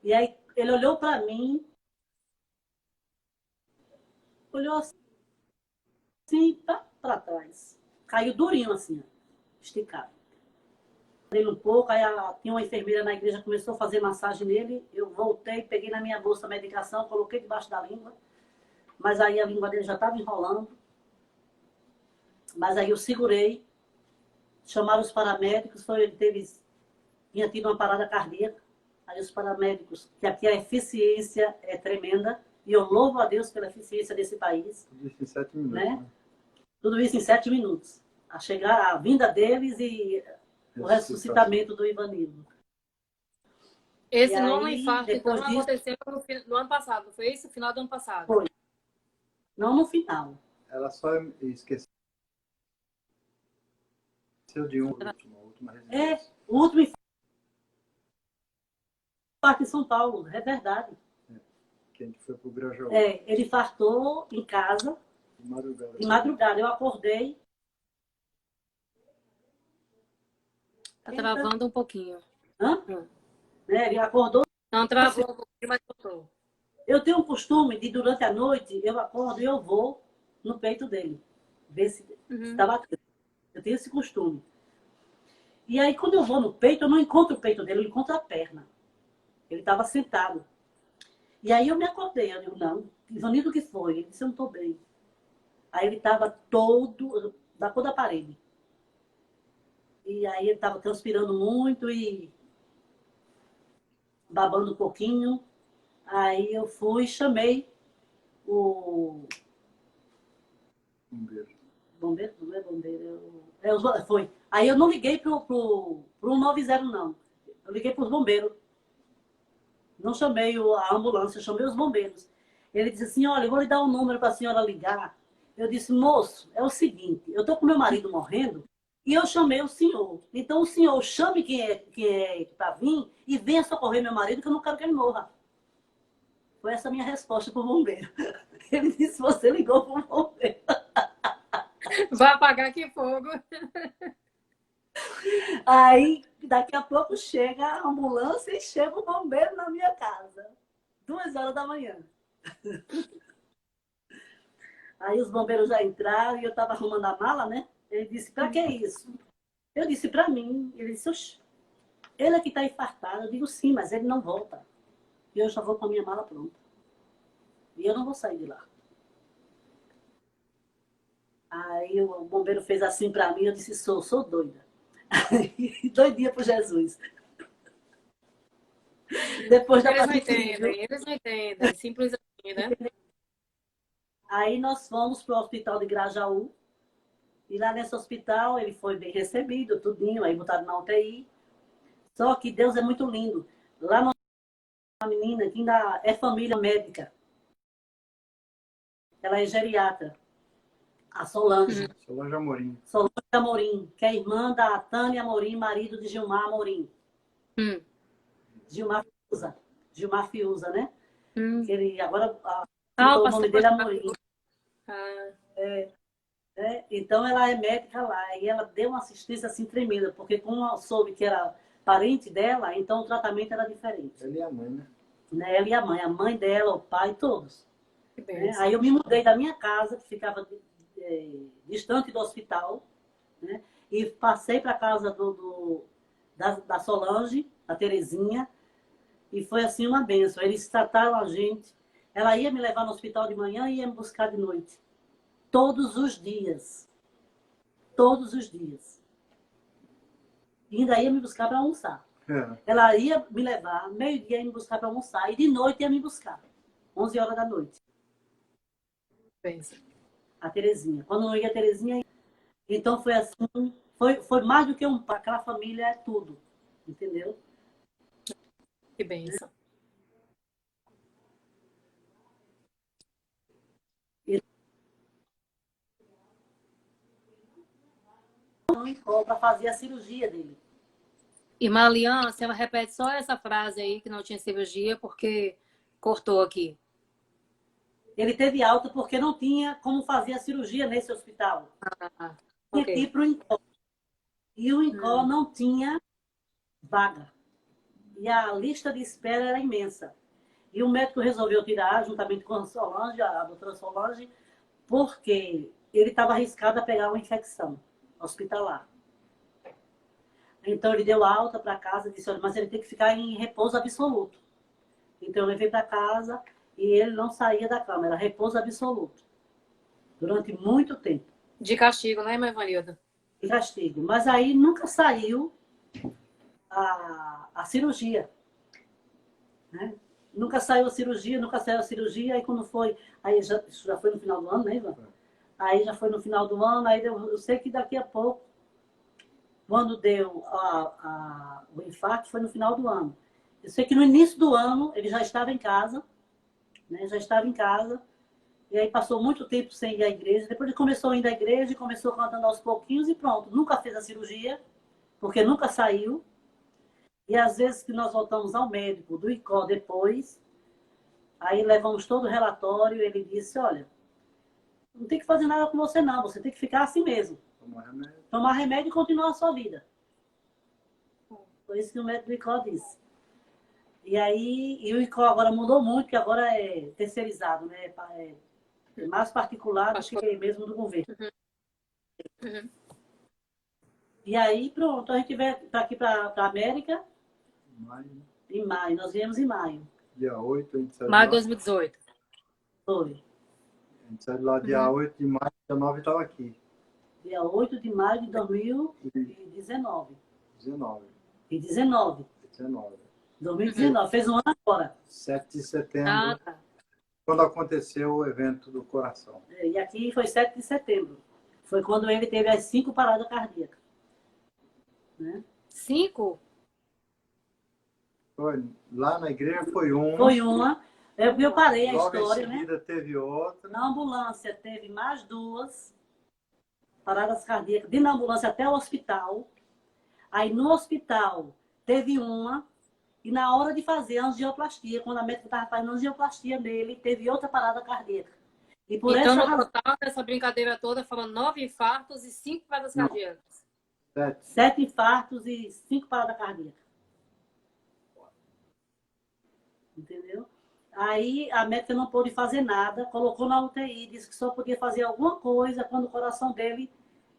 E aí ele olhou para mim, olhou assim para trás. Caiu durinho assim, esticado. Ele um pouco, aí tinha uma enfermeira na igreja, começou a fazer massagem nele. Eu voltei, peguei na minha bolsa a medicação, coloquei debaixo da língua. Mas aí a língua dele já estava enrolando. Mas aí eu segurei. Chamaram os paramédicos, tinha tido uma parada cardíaca. Aí os paramédicos, que aqui a eficiência é tremenda, e eu louvo a Deus pela eficiência desse país. Tudo isso em 7 minutos. Né? Tudo isso em 7 minutos. A chegar a vinda deles e o ressuscitamento do Ivanildo. Esse nono infarto, então, aconteceu no ano passado, não foi isso? No final do ano passado? Foi. Não no final. Ela só esqueceu de última residência. O último infarto em São Paulo, é verdade. Que a gente foi pro Grajaú. Ele infartou em casa. De madrugada. Eu acordei. Tá travando um pouquinho. Hã? Ele acordou. Não, travou um pouquinho, mas voltou. Eu tenho um costume de, durante a noite, eu acordo e eu vou no peito dele. Ver se está batendo. Eu tenho esse costume. E aí, quando eu vou no peito, eu não encontro o peito dele, eu encontro a perna. Ele estava sentado. E aí eu me acordei. Eu digo: não, Ivanildo, o que foi? Ele disse: eu não estou bem. Aí ele estava todo da cor da parede. E aí ele estava transpirando muito e babando um pouquinho. Aí eu fui e chamei o... Bombeiro? Não é bombeiro. Foi. Aí eu não liguei pro 190, não. Eu liguei para os bombeiros. Não chamei a ambulância, eu chamei os bombeiros. Ele disse assim: olha, eu vou lhe dar um número para a senhora ligar. Eu disse: moço, é o seguinte, eu estou com meu marido morrendo e eu chamei o senhor. Então o senhor chame quem é para vir e venha socorrer meu marido, que eu não quero que ele morra. Foi essa a minha resposta para o bombeiro. Ele disse: você ligou para o bombeiro. Vai apagar aqui fogo. Aí, daqui a pouco chega a ambulância e chega o bombeiro na minha casa. 2h da manhã. Aí os bombeiros já entraram e eu estava arrumando a mala, né? Ele disse: para que isso? Eu disse: para mim. Ele disse: oxe, ele é que está infartado. Eu digo: sim, mas ele não volta. E eu já vou com a minha mala pronta. E eu não vou sair de lá. Aí o bombeiro fez assim para mim, eu disse: sou doida. Doidinha por Jesus. Depois da Eles não parte incrível. entendem, eles não entendem. Simples assim, né? Aí nós fomos para o hospital de Grajaú. E lá nesse hospital ele foi bem recebido, tudinho, aí botaram na UTI. Só que Deus é muito lindo. Lá uma menina que ainda é família médica. Ela é geriatra. A Solange. Solange Amorim. Solange Amorim, que é irmã da Tânia Amorim, marido de Gilmar Amorim. Hum. Gilmar Fiuza. Gilmar Fiuza, né? Hum. Que ele agora Ah, o o nome pastor dele é Amorim. Ah, Então ela é médica lá e ela deu uma assistência assim tremenda, porque como ela soube que era parente dela, então o tratamento era diferente. Ele é a mãe, né? Né? Ela e a mãe dela, o pai, todos. que Né? benção. Aí eu me mudei da minha casa, que ficava distante do hospital, né? E passei para a casa da Solange, da Terezinha, e foi assim uma benção. Eles trataram a gente. Ela ia me levar no hospital de manhã e ia me buscar de noite. Todos os dias. Todos os dias. E ainda ia me buscar para almoçar. É. Ela ia me levar, meio-dia ia me buscar para almoçar, e de noite ia me buscar. 11 horas da noite. Benção. A Terezinha. Quando não ia a Terezinha, então foi assim, foi mais do que um pai. Aquela família é tudo. Entendeu? Que benção. Para fazer a cirurgia dele. Irmã Aliança, ela repete só essa frase aí, que não tinha cirurgia, porque cortou aqui. Ele teve alta porque não tinha como fazer a cirurgia nesse hospital. Ah, Tinha que ir ok. para o INCOR. E o INCOR não tinha vaga. E a lista de espera era imensa. E o médico resolveu tirar, juntamente com a Solange, a doutora Solange, porque ele estava arriscado a pegar uma infecção hospitalar. Então ele deu alta para casa e disse, olha, mas ele tem que ficar em repouso absoluto. Então eu levei para casa e ele não saía da cama, era repouso absoluto. Durante muito tempo. De castigo, né, irmã Ivanilda? De castigo. Mas aí nunca saiu a cirurgia. Né? Nunca saiu a cirurgia, nunca saiu a cirurgia. Aí quando foi, aí já foi no final do ano, né, Ivan? Aí já foi no final do ano, aí eu sei que daqui a pouco, quando deu o infarto, foi no final do ano. Eu sei que no início do ano ele já estava em casa, né? Já estava em casa. E aí passou muito tempo sem ir à igreja. Depois ele começou a ir à igreja, começou cantando aos pouquinhos e pronto. Nunca fez a cirurgia, porque nunca saiu. E às vezes que nós voltamos ao médico do ICO depois, aí levamos todo o relatório, ele disse, olha, não tem que fazer nada com você não, você tem que ficar assim mesmo. Tomar remédio e continuar a sua vida. Foi isso que o médico do ICO disse. E aí, e o ICO agora mudou muito, que agora é terceirizado, né? É mais particular do que mesmo do governo. Uhum. E aí, pronto, a gente veio aqui para a América Maio. em maio. Nós viemos em maio. Dia 8, a gente saiu Maio lá. de 2018. Foi. A gente saiu lá dia 8 de maio, dia 9 estava aqui. Dia 8 de maio de 2019. 19. E 19. 19. 2019. Fez um ano agora. 7 de setembro, Ah, tá. quando aconteceu o evento do coração. E aqui foi 7 de setembro. Foi quando ele teve as 5 paradas cardíacas. Né? 5? Foi, lá na igreja foi uma. Foi uma. Eu parei a Logo história, em seguida né? teve outra. Na ambulância teve mais 2 paradas cardíacas. De na ambulância até o hospital. Aí no hospital teve uma. E na hora de fazer a angioplastia, quando a médica estava fazendo a angioplastia nele, teve outra parada cardíaca. E por Então, essa no razão, total dessa brincadeira toda, foram 9 infartos e 5 paradas cardíacas. 7 infartos e 5 paradas cardíacas. Entendeu? Aí a médica não pôde fazer nada, colocou na UTI, disse que só podia fazer alguma coisa quando o coração dele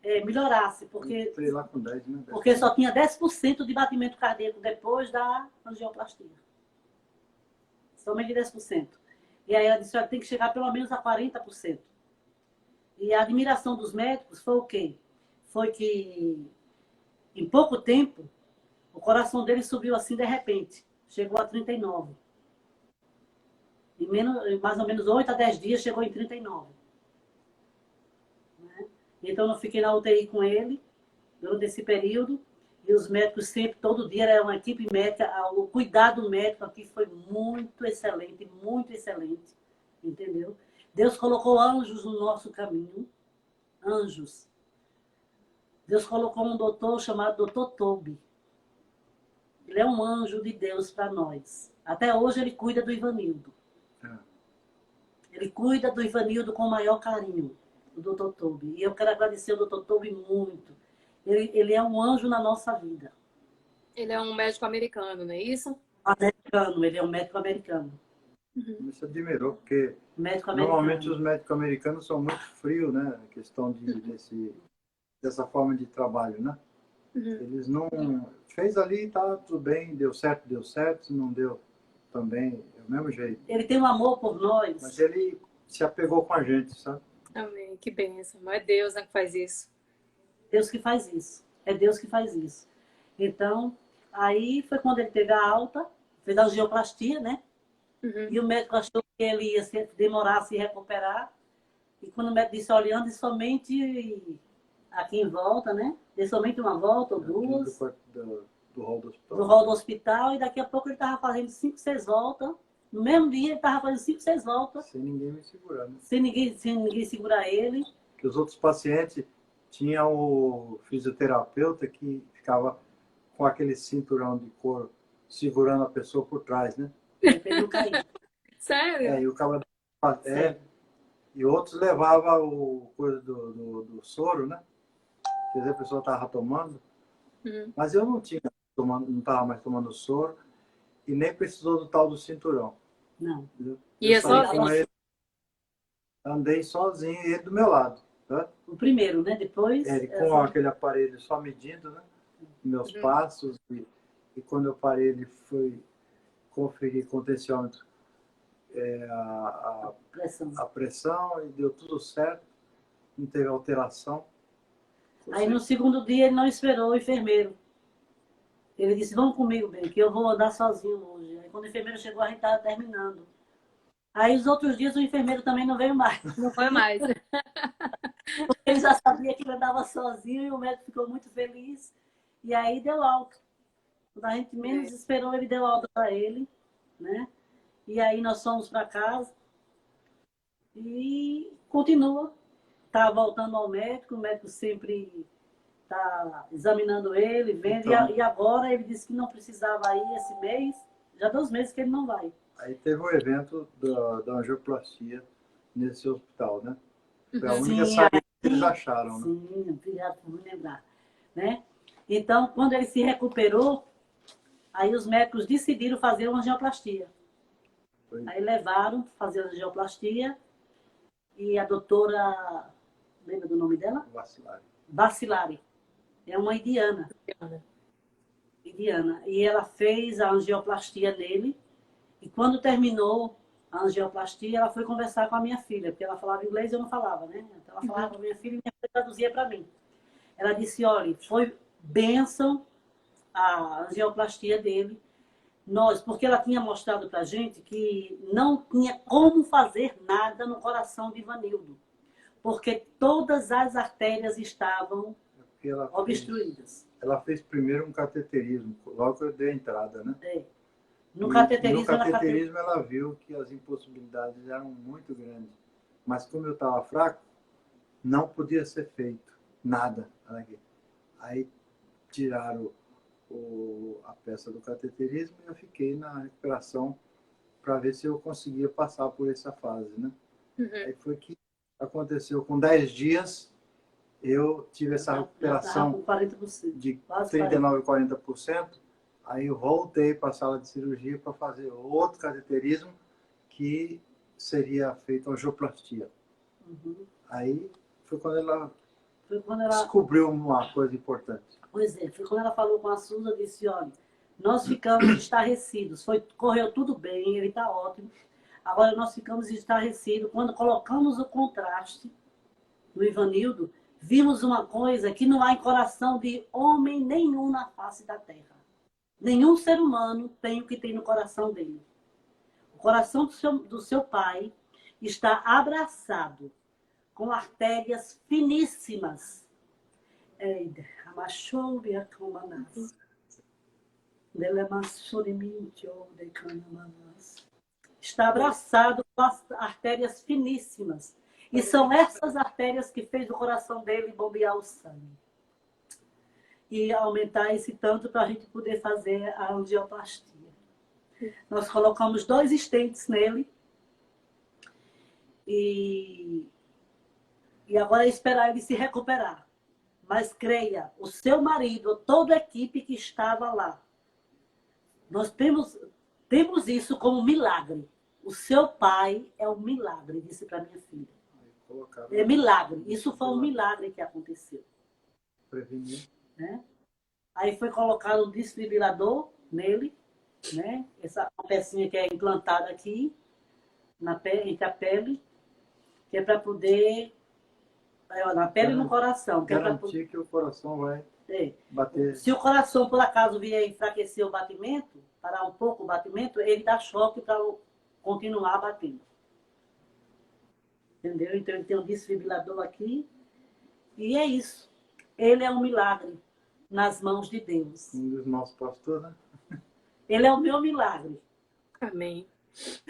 melhorasse, porque Entrei lá com 10, né? porque só tinha 10% de batimento cardíaco depois da angioplastia. Somente 10%. E aí ela disse, olha, tem que chegar pelo menos a 40%. E a admiração dos médicos foi o quê? Foi que em pouco tempo, o coração dele subiu assim de repente. Chegou a 39. Em mais ou menos 8 a 10 dias, chegou em 39. Né? Então, eu fiquei na UTI com ele durante esse período. E os médicos sempre, todo dia, era uma equipe médica. O cuidado médico aqui foi muito excelente, entendeu? Deus colocou anjos no nosso caminho. Anjos. Deus colocou um doutor chamado Doutor Toby. Ele é um anjo de Deus para nós. Até hoje ele cuida do Ivanildo. Ele cuida do Ivanildo com o maior carinho, o Doutor Toby. E eu quero agradecer ao Doutor Toby muito. Ele é um anjo na nossa vida. Ele é um médico americano, não é isso? Americano, ele é um médico americano. Me se admirou, porque Médico normalmente americano. os médicos americanos são muito frios, né? A questão dessa forma de trabalho, né? Eles não... Fez ali, tá tudo bem, deu certo, se não deu também, é o mesmo jeito. Ele tem um amor por nós. Mas ele se apegou com a gente, sabe? Amém, que bênção. Não é Deus, né, que faz isso. Deus que faz isso. É Deus que faz isso. Então, aí foi quando ele teve a alta, fez a angioplastia, né? E o médico achou que ele ia demorar a se recuperar. E quando o médico disse, olha, ande somente aqui em volta, né? Dê somente uma volta ou duas. Do hall do hospital. Do hall do hospital. E daqui a pouco ele estava fazendo 5, 6 voltas. No mesmo dia ele estava fazendo 5, 6 voltas. Sem ninguém me segurar, né? Sem ninguém segurar ele. Que os outros pacientes tinham o fisioterapeuta que ficava com aquele cinturão de couro segurando a pessoa por trás, né? Ele não cair. Sério? E o cara... E outros levavam o coisa do soro, né? Quer dizer, a pessoa estava tomando. Mas eu não estava mais tomando soro e nem precisou do tal do cinturão. Não. E é sozinho? Andei sozinho e ele do meu lado. Tá? O primeiro, né? Depois... Com aquele aparelho só medindo, né? Meus passos. E quando eu parei, ele foi conferir com o tensiômetro a pressão e deu tudo certo. Não teve alteração. Aí no segundo dia ele não esperou o enfermeiro. Ele disse, vamos comigo, bem, que eu vou andar sozinho hoje. Aí quando o enfermeiro chegou, a gente estava terminando. Aí os outros dias o enfermeiro também não veio mais. Não foi mais. Porque ele já sabia que ele andava sozinho e o médico ficou muito feliz. E aí deu alta. Quando a gente menos esperou, ele deu alta para ele, né? E aí nós fomos para casa e continua. Tá voltando ao médico, o médico sempre tá examinando ele, vendo. Então, e agora ele disse que não precisava ir esse mês. Já 2 meses que ele não vai. Aí teve o evento da angioplastia nesse hospital, né? Foi a única saída que eles acharam, né? Sim, obrigado por me lembrar. Né? Então, quando ele se recuperou, aí os médicos decidiram fazer uma angioplastia. Aí levaram fazer a angioplastia e a doutora, lembra do nome dela? Bacillari. É uma indiana. E ela fez a angioplastia nele. E quando terminou a angioplastia, ela foi conversar com a minha filha, porque ela falava inglês e eu não falava, né? Então ela falava com a minha filha e minha filha traduzia para mim. Ela disse, olha, foi bênção a angioplastia dele. Porque ela tinha mostrado para a gente que não tinha como fazer nada no coração de Ivanildo. Porque todas as artérias estavam obstruídas. Ela fez primeiro um cateterismo, logo que eu dei a entrada, né? No cateterismo ela viu que as impossibilidades eram muito grandes. Mas como eu estava fraco, não podia ser feito nada. Aí tiraram a peça do cateterismo e eu fiquei na recuperação para ver se eu conseguia passar por essa fase, né? Aí foi que aconteceu. Com 10 dias, eu tive essa recuperação de 39%, 40%. Aí eu voltei para a sala de cirurgia para fazer outro cateterismo, que seria feito angioplastia. Aí foi quando ela descobriu uma coisa importante. Pois é, foi quando ela falou com a Suza, disse, olha, nós ficamos estarrecidos, correu tudo bem, ele está ótimo. Agora nós ficamos estarrecidos quando colocamos o contraste no Ivanildo, vimos uma coisa que não há em coração de homem nenhum na face da terra. Nenhum ser humano tem o que tem no coração dele. O coração do seu pai está abraçado com artérias finíssimas. Está abraçado com as artérias finíssimas. E são essas artérias que fez o coração dele bombear o sangue. E aumentar esse tanto para a gente poder fazer a angioplastia. Nós colocamos 2 estentes nele. E agora é esperar ele se recuperar. Mas creia, o seu marido, toda a equipe que estava lá, nós temos isso como milagre. O seu pai é um milagre, disse para minha filha. É milagre. Isso foi um milagre que aconteceu. Prevenir. Né? Aí foi colocado um desfibrilador nele, né? Essa pecinha que é implantada aqui, entre a pele, que é para poder... Na pele e no coração. Que garantir que o coração vai bater. Se o coração, por acaso, vier enfraquecer o batimento, parar um pouco o batimento, ele dá choque para continuar batendo. Entendeu? Então ele tem um desfibrilador aqui. E é isso. Ele é um milagre nas mãos de Deus. Um dos nossos pastores, né? Ele é o meu milagre. Amém.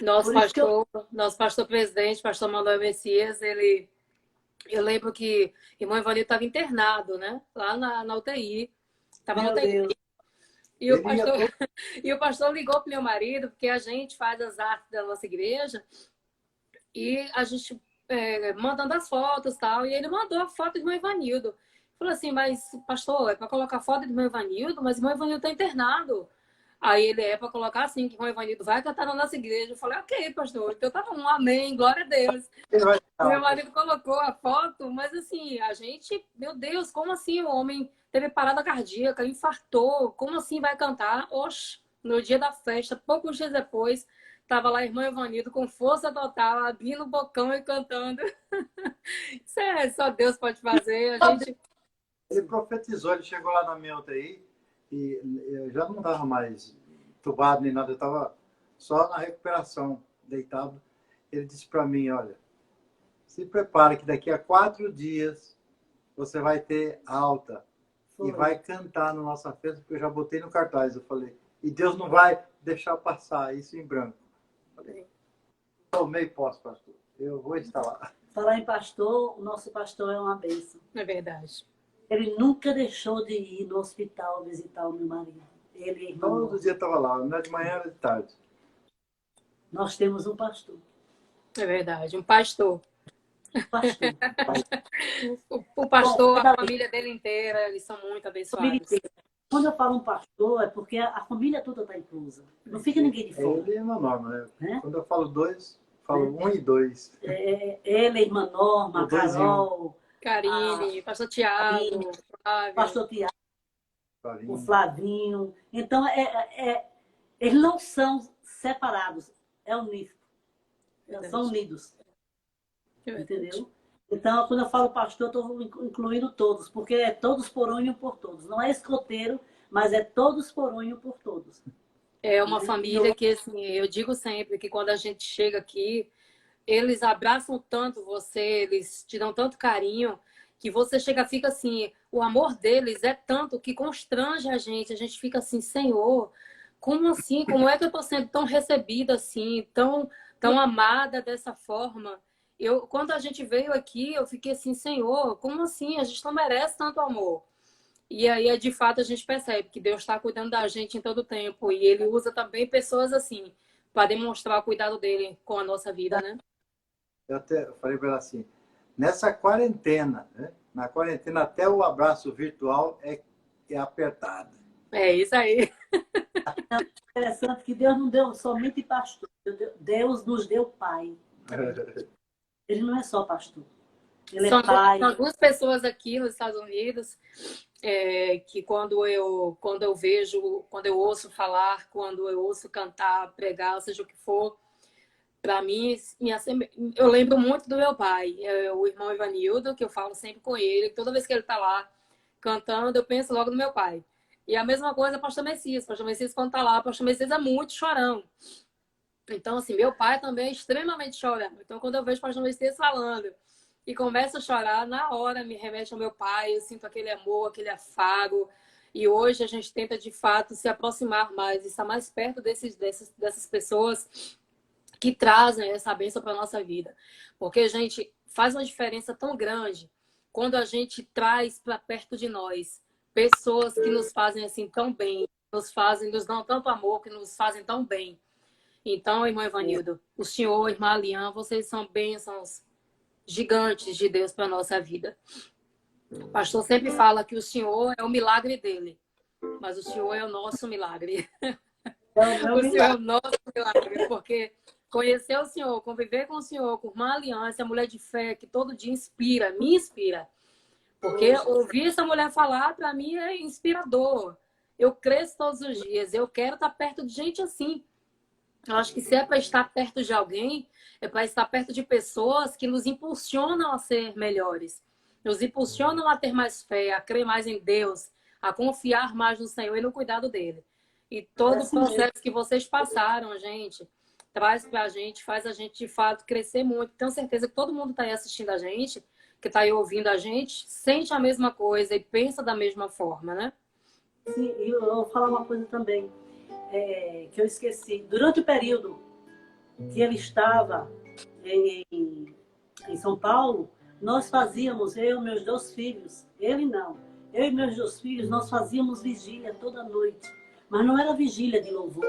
Nosso pastor presidente, pastor Manuel Messias, eu lembro que o irmão Ivanildo estava internado, né? Lá na UTI. Estava na UTI. Deus. E o pastor ligou para o meu marido, porque a gente faz as artes da nossa igreja e a gente mandando as fotos e tal. E ele mandou a foto do irmão Ivanildo. Falou assim, mas pastor, é para colocar foto do irmão Ivanildo, mas o irmão Ivanildo está internado. Aí ele é para colocar assim, que o irmão Ivanildo vai cantar na nossa igreja. Eu falei, ok, pastor, então tá bom, amém, glória a Deus. Meu marido colocou a foto, mas assim, a gente, meu Deus, como assim o homem teve parada cardíaca, infartou, como assim vai cantar? Oxe, no dia da festa, poucos dias depois, tava lá a irmã Ivanildo com força total, abrindo o bocão e cantando. Isso só Deus pode fazer, a gente... Ele profetizou, ele chegou lá na minha UTI e eu já não estava mais entubado nem nada, eu estava só na recuperação, deitado. Ele disse para mim, olha, se prepare que daqui a 4 dias você vai ter alta e vai cantar na nossa festa, porque eu já botei no cartaz. Eu falei, e Deus não vai deixar passar isso em branco. Eu falei, tomei posse, pastor. Eu vou estar lá. Falar em pastor, o nosso pastor é uma bênção. É verdade. Ele nunca deixou de ir no hospital visitar o meu marido. Ele, todo dia estava lá, não é de manhã, era de tarde. Nós temos um pastor. É verdade, um pastor. Pastor. O pastor, a família dele inteira, eles são muito abençoados. Quando eu falo um pastor, é porque a família toda está inclusa. Não fica ninguém de fora. Ele é uma norma, né? Quando eu falo 2, falo 1 e 2. Ele, a irmã Norma, a Carol, Karine, pastor Tiago, pastor Tiago, o Flavinho. Então, eles não são separados, é unífico. São unidos. Entendeu? Então, quando eu falo pastor, eu estou incluindo todos, porque é todos por um e um por todos. Não é escoteiro, mas é todos por um e um por todos. É uma família que, assim, eu digo sempre que quando a gente chega aqui, eles abraçam tanto você, eles te dão tanto carinho, que você chega, fica assim, o amor deles é tanto que constrange a gente fica assim, Senhor, como assim? Como é que eu estou sendo tão recebida assim, tão amada dessa forma? Quando a gente veio aqui, eu fiquei assim, Senhor, como assim? A gente não merece tanto amor. E aí, de fato, a gente percebe que Deus está cuidando da gente em todo o tempo. E Ele usa também pessoas assim, para demonstrar o cuidado dele com a nossa vida, né? Eu até falei para ela assim, nessa quarentena, né? Na quarentena até o abraço virtual é apertado. É isso aí. É interessante que Deus não deu somente pastor, Deus nos deu pai. Ele não é só pastor. Ele é pai. São 2 pessoas aqui nos Estados Unidos que quando eu vejo, quando eu ouço falar, quando eu ouço cantar, pregar, seja o que for, Para mim, eu lembro muito do meu pai, o irmão Ivanildo, que eu falo sempre com ele. Toda vez que ele está lá cantando, eu penso logo no meu pai. E a mesma coisa, pastor Messias. Pastor Messias, quando está lá, pastor Messias é muito chorão. Então, assim, meu pai também é extremamente chorão. Então, quando eu vejo o pastor Messias falando e começa a chorar, na hora me remete ao meu pai. Eu sinto aquele amor, aquele afago. E hoje a gente tenta, de fato, se aproximar mais, estar mais perto dessas pessoas que trazem essa bênção para a nossa vida. Porque, gente, faz uma diferença tão grande quando a gente traz para perto de nós pessoas que nos fazem assim tão bem, nos dão tanto amor, que nos fazem tão bem. Então, irmão Ivanildo, o senhor, irmã Alian, vocês são bênçãos gigantes de Deus para a nossa vida. O pastor sempre fala que o senhor é o milagre dele, mas o senhor é o nosso milagre. O senhor é o nosso milagre, porque conhecer o senhor, conviver com o senhor, com uma aliança, mulher de fé que todo dia inspira, me inspira. Porque ouvir essa mulher falar, para mim, é inspirador. Eu cresço todos os dias, eu quero estar perto de gente assim. Eu acho que se é para estar perto de alguém, é para estar perto de pessoas que nos impulsionam a ser melhores, nos impulsionam a ter mais fé, a crer mais em Deus, a confiar mais no Senhor e no cuidado dele. E todo o processo que vocês passaram, gente, traz para a gente, faz a gente de fato crescer muito. Tenho certeza que todo mundo está aí assistindo a gente, que está aí ouvindo a gente, sente a mesma coisa e pensa da mesma forma, né? Sim, e eu vou falar uma coisa também, que eu esqueci. Durante o período que ele estava em São Paulo, nós fazíamos, eu e meus 2 filhos, ele não, eu e meus 2 filhos, nós fazíamos vigília toda noite. Mas não era vigília de louvor,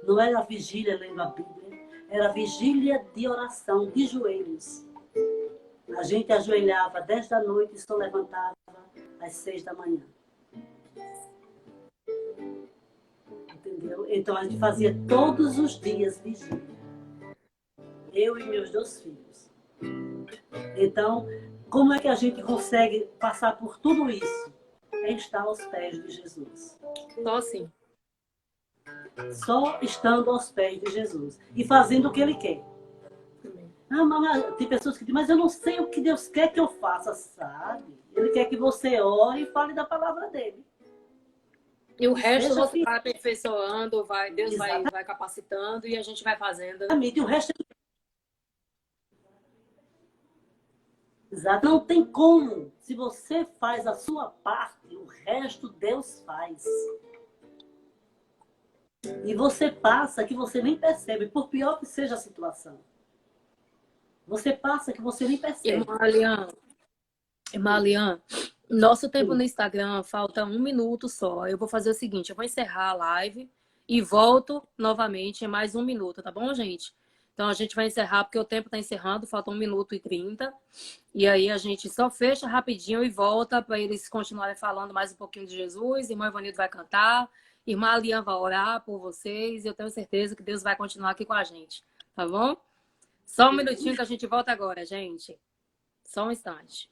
não era vigília lendo a Bíblia, era vigília de oração, de joelhos. A gente ajoelhava 10 da noite e só levantava às 6 da manhã. Entendeu? Então a gente fazia todos os dias vigília. Eu e meus 2 filhos. Então, como é que a gente consegue passar por tudo isso? É estar aos pés de Jesus. Só assim. Só estando aos pés de Jesus. E fazendo o que Ele quer. Ah, mas tem pessoas que dizem, mas eu não sei o que Deus quer que eu faça, sabe? Ele quer que você ore e fale da palavra dele. E o resto você vai aperfeiçoando, Deus vai capacitando e a gente vai fazendo. E o resto... Exato. Não tem como. Se você faz a sua parte, o resto Deus faz. E você passa que você nem percebe, por pior que seja a situação. Você passa que você nem percebe. Irmã Alian, nosso tempo no Instagram falta 1 minuto só. Eu vou fazer o seguinte, eu vou encerrar a live e volto novamente em mais 1 minuto, tá bom, gente? Então a gente vai encerrar porque o tempo tá encerrando, falta 1 minuto e 30. E aí a gente só fecha rapidinho e volta para eles continuarem falando mais um pouquinho de Jesus. Irmão Ivanildo vai cantar, irmã Alian vai orar por vocês e eu tenho certeza que Deus vai continuar aqui com a gente, tá bom? Só 1 minutinho que a gente volta agora, gente. Só um instante.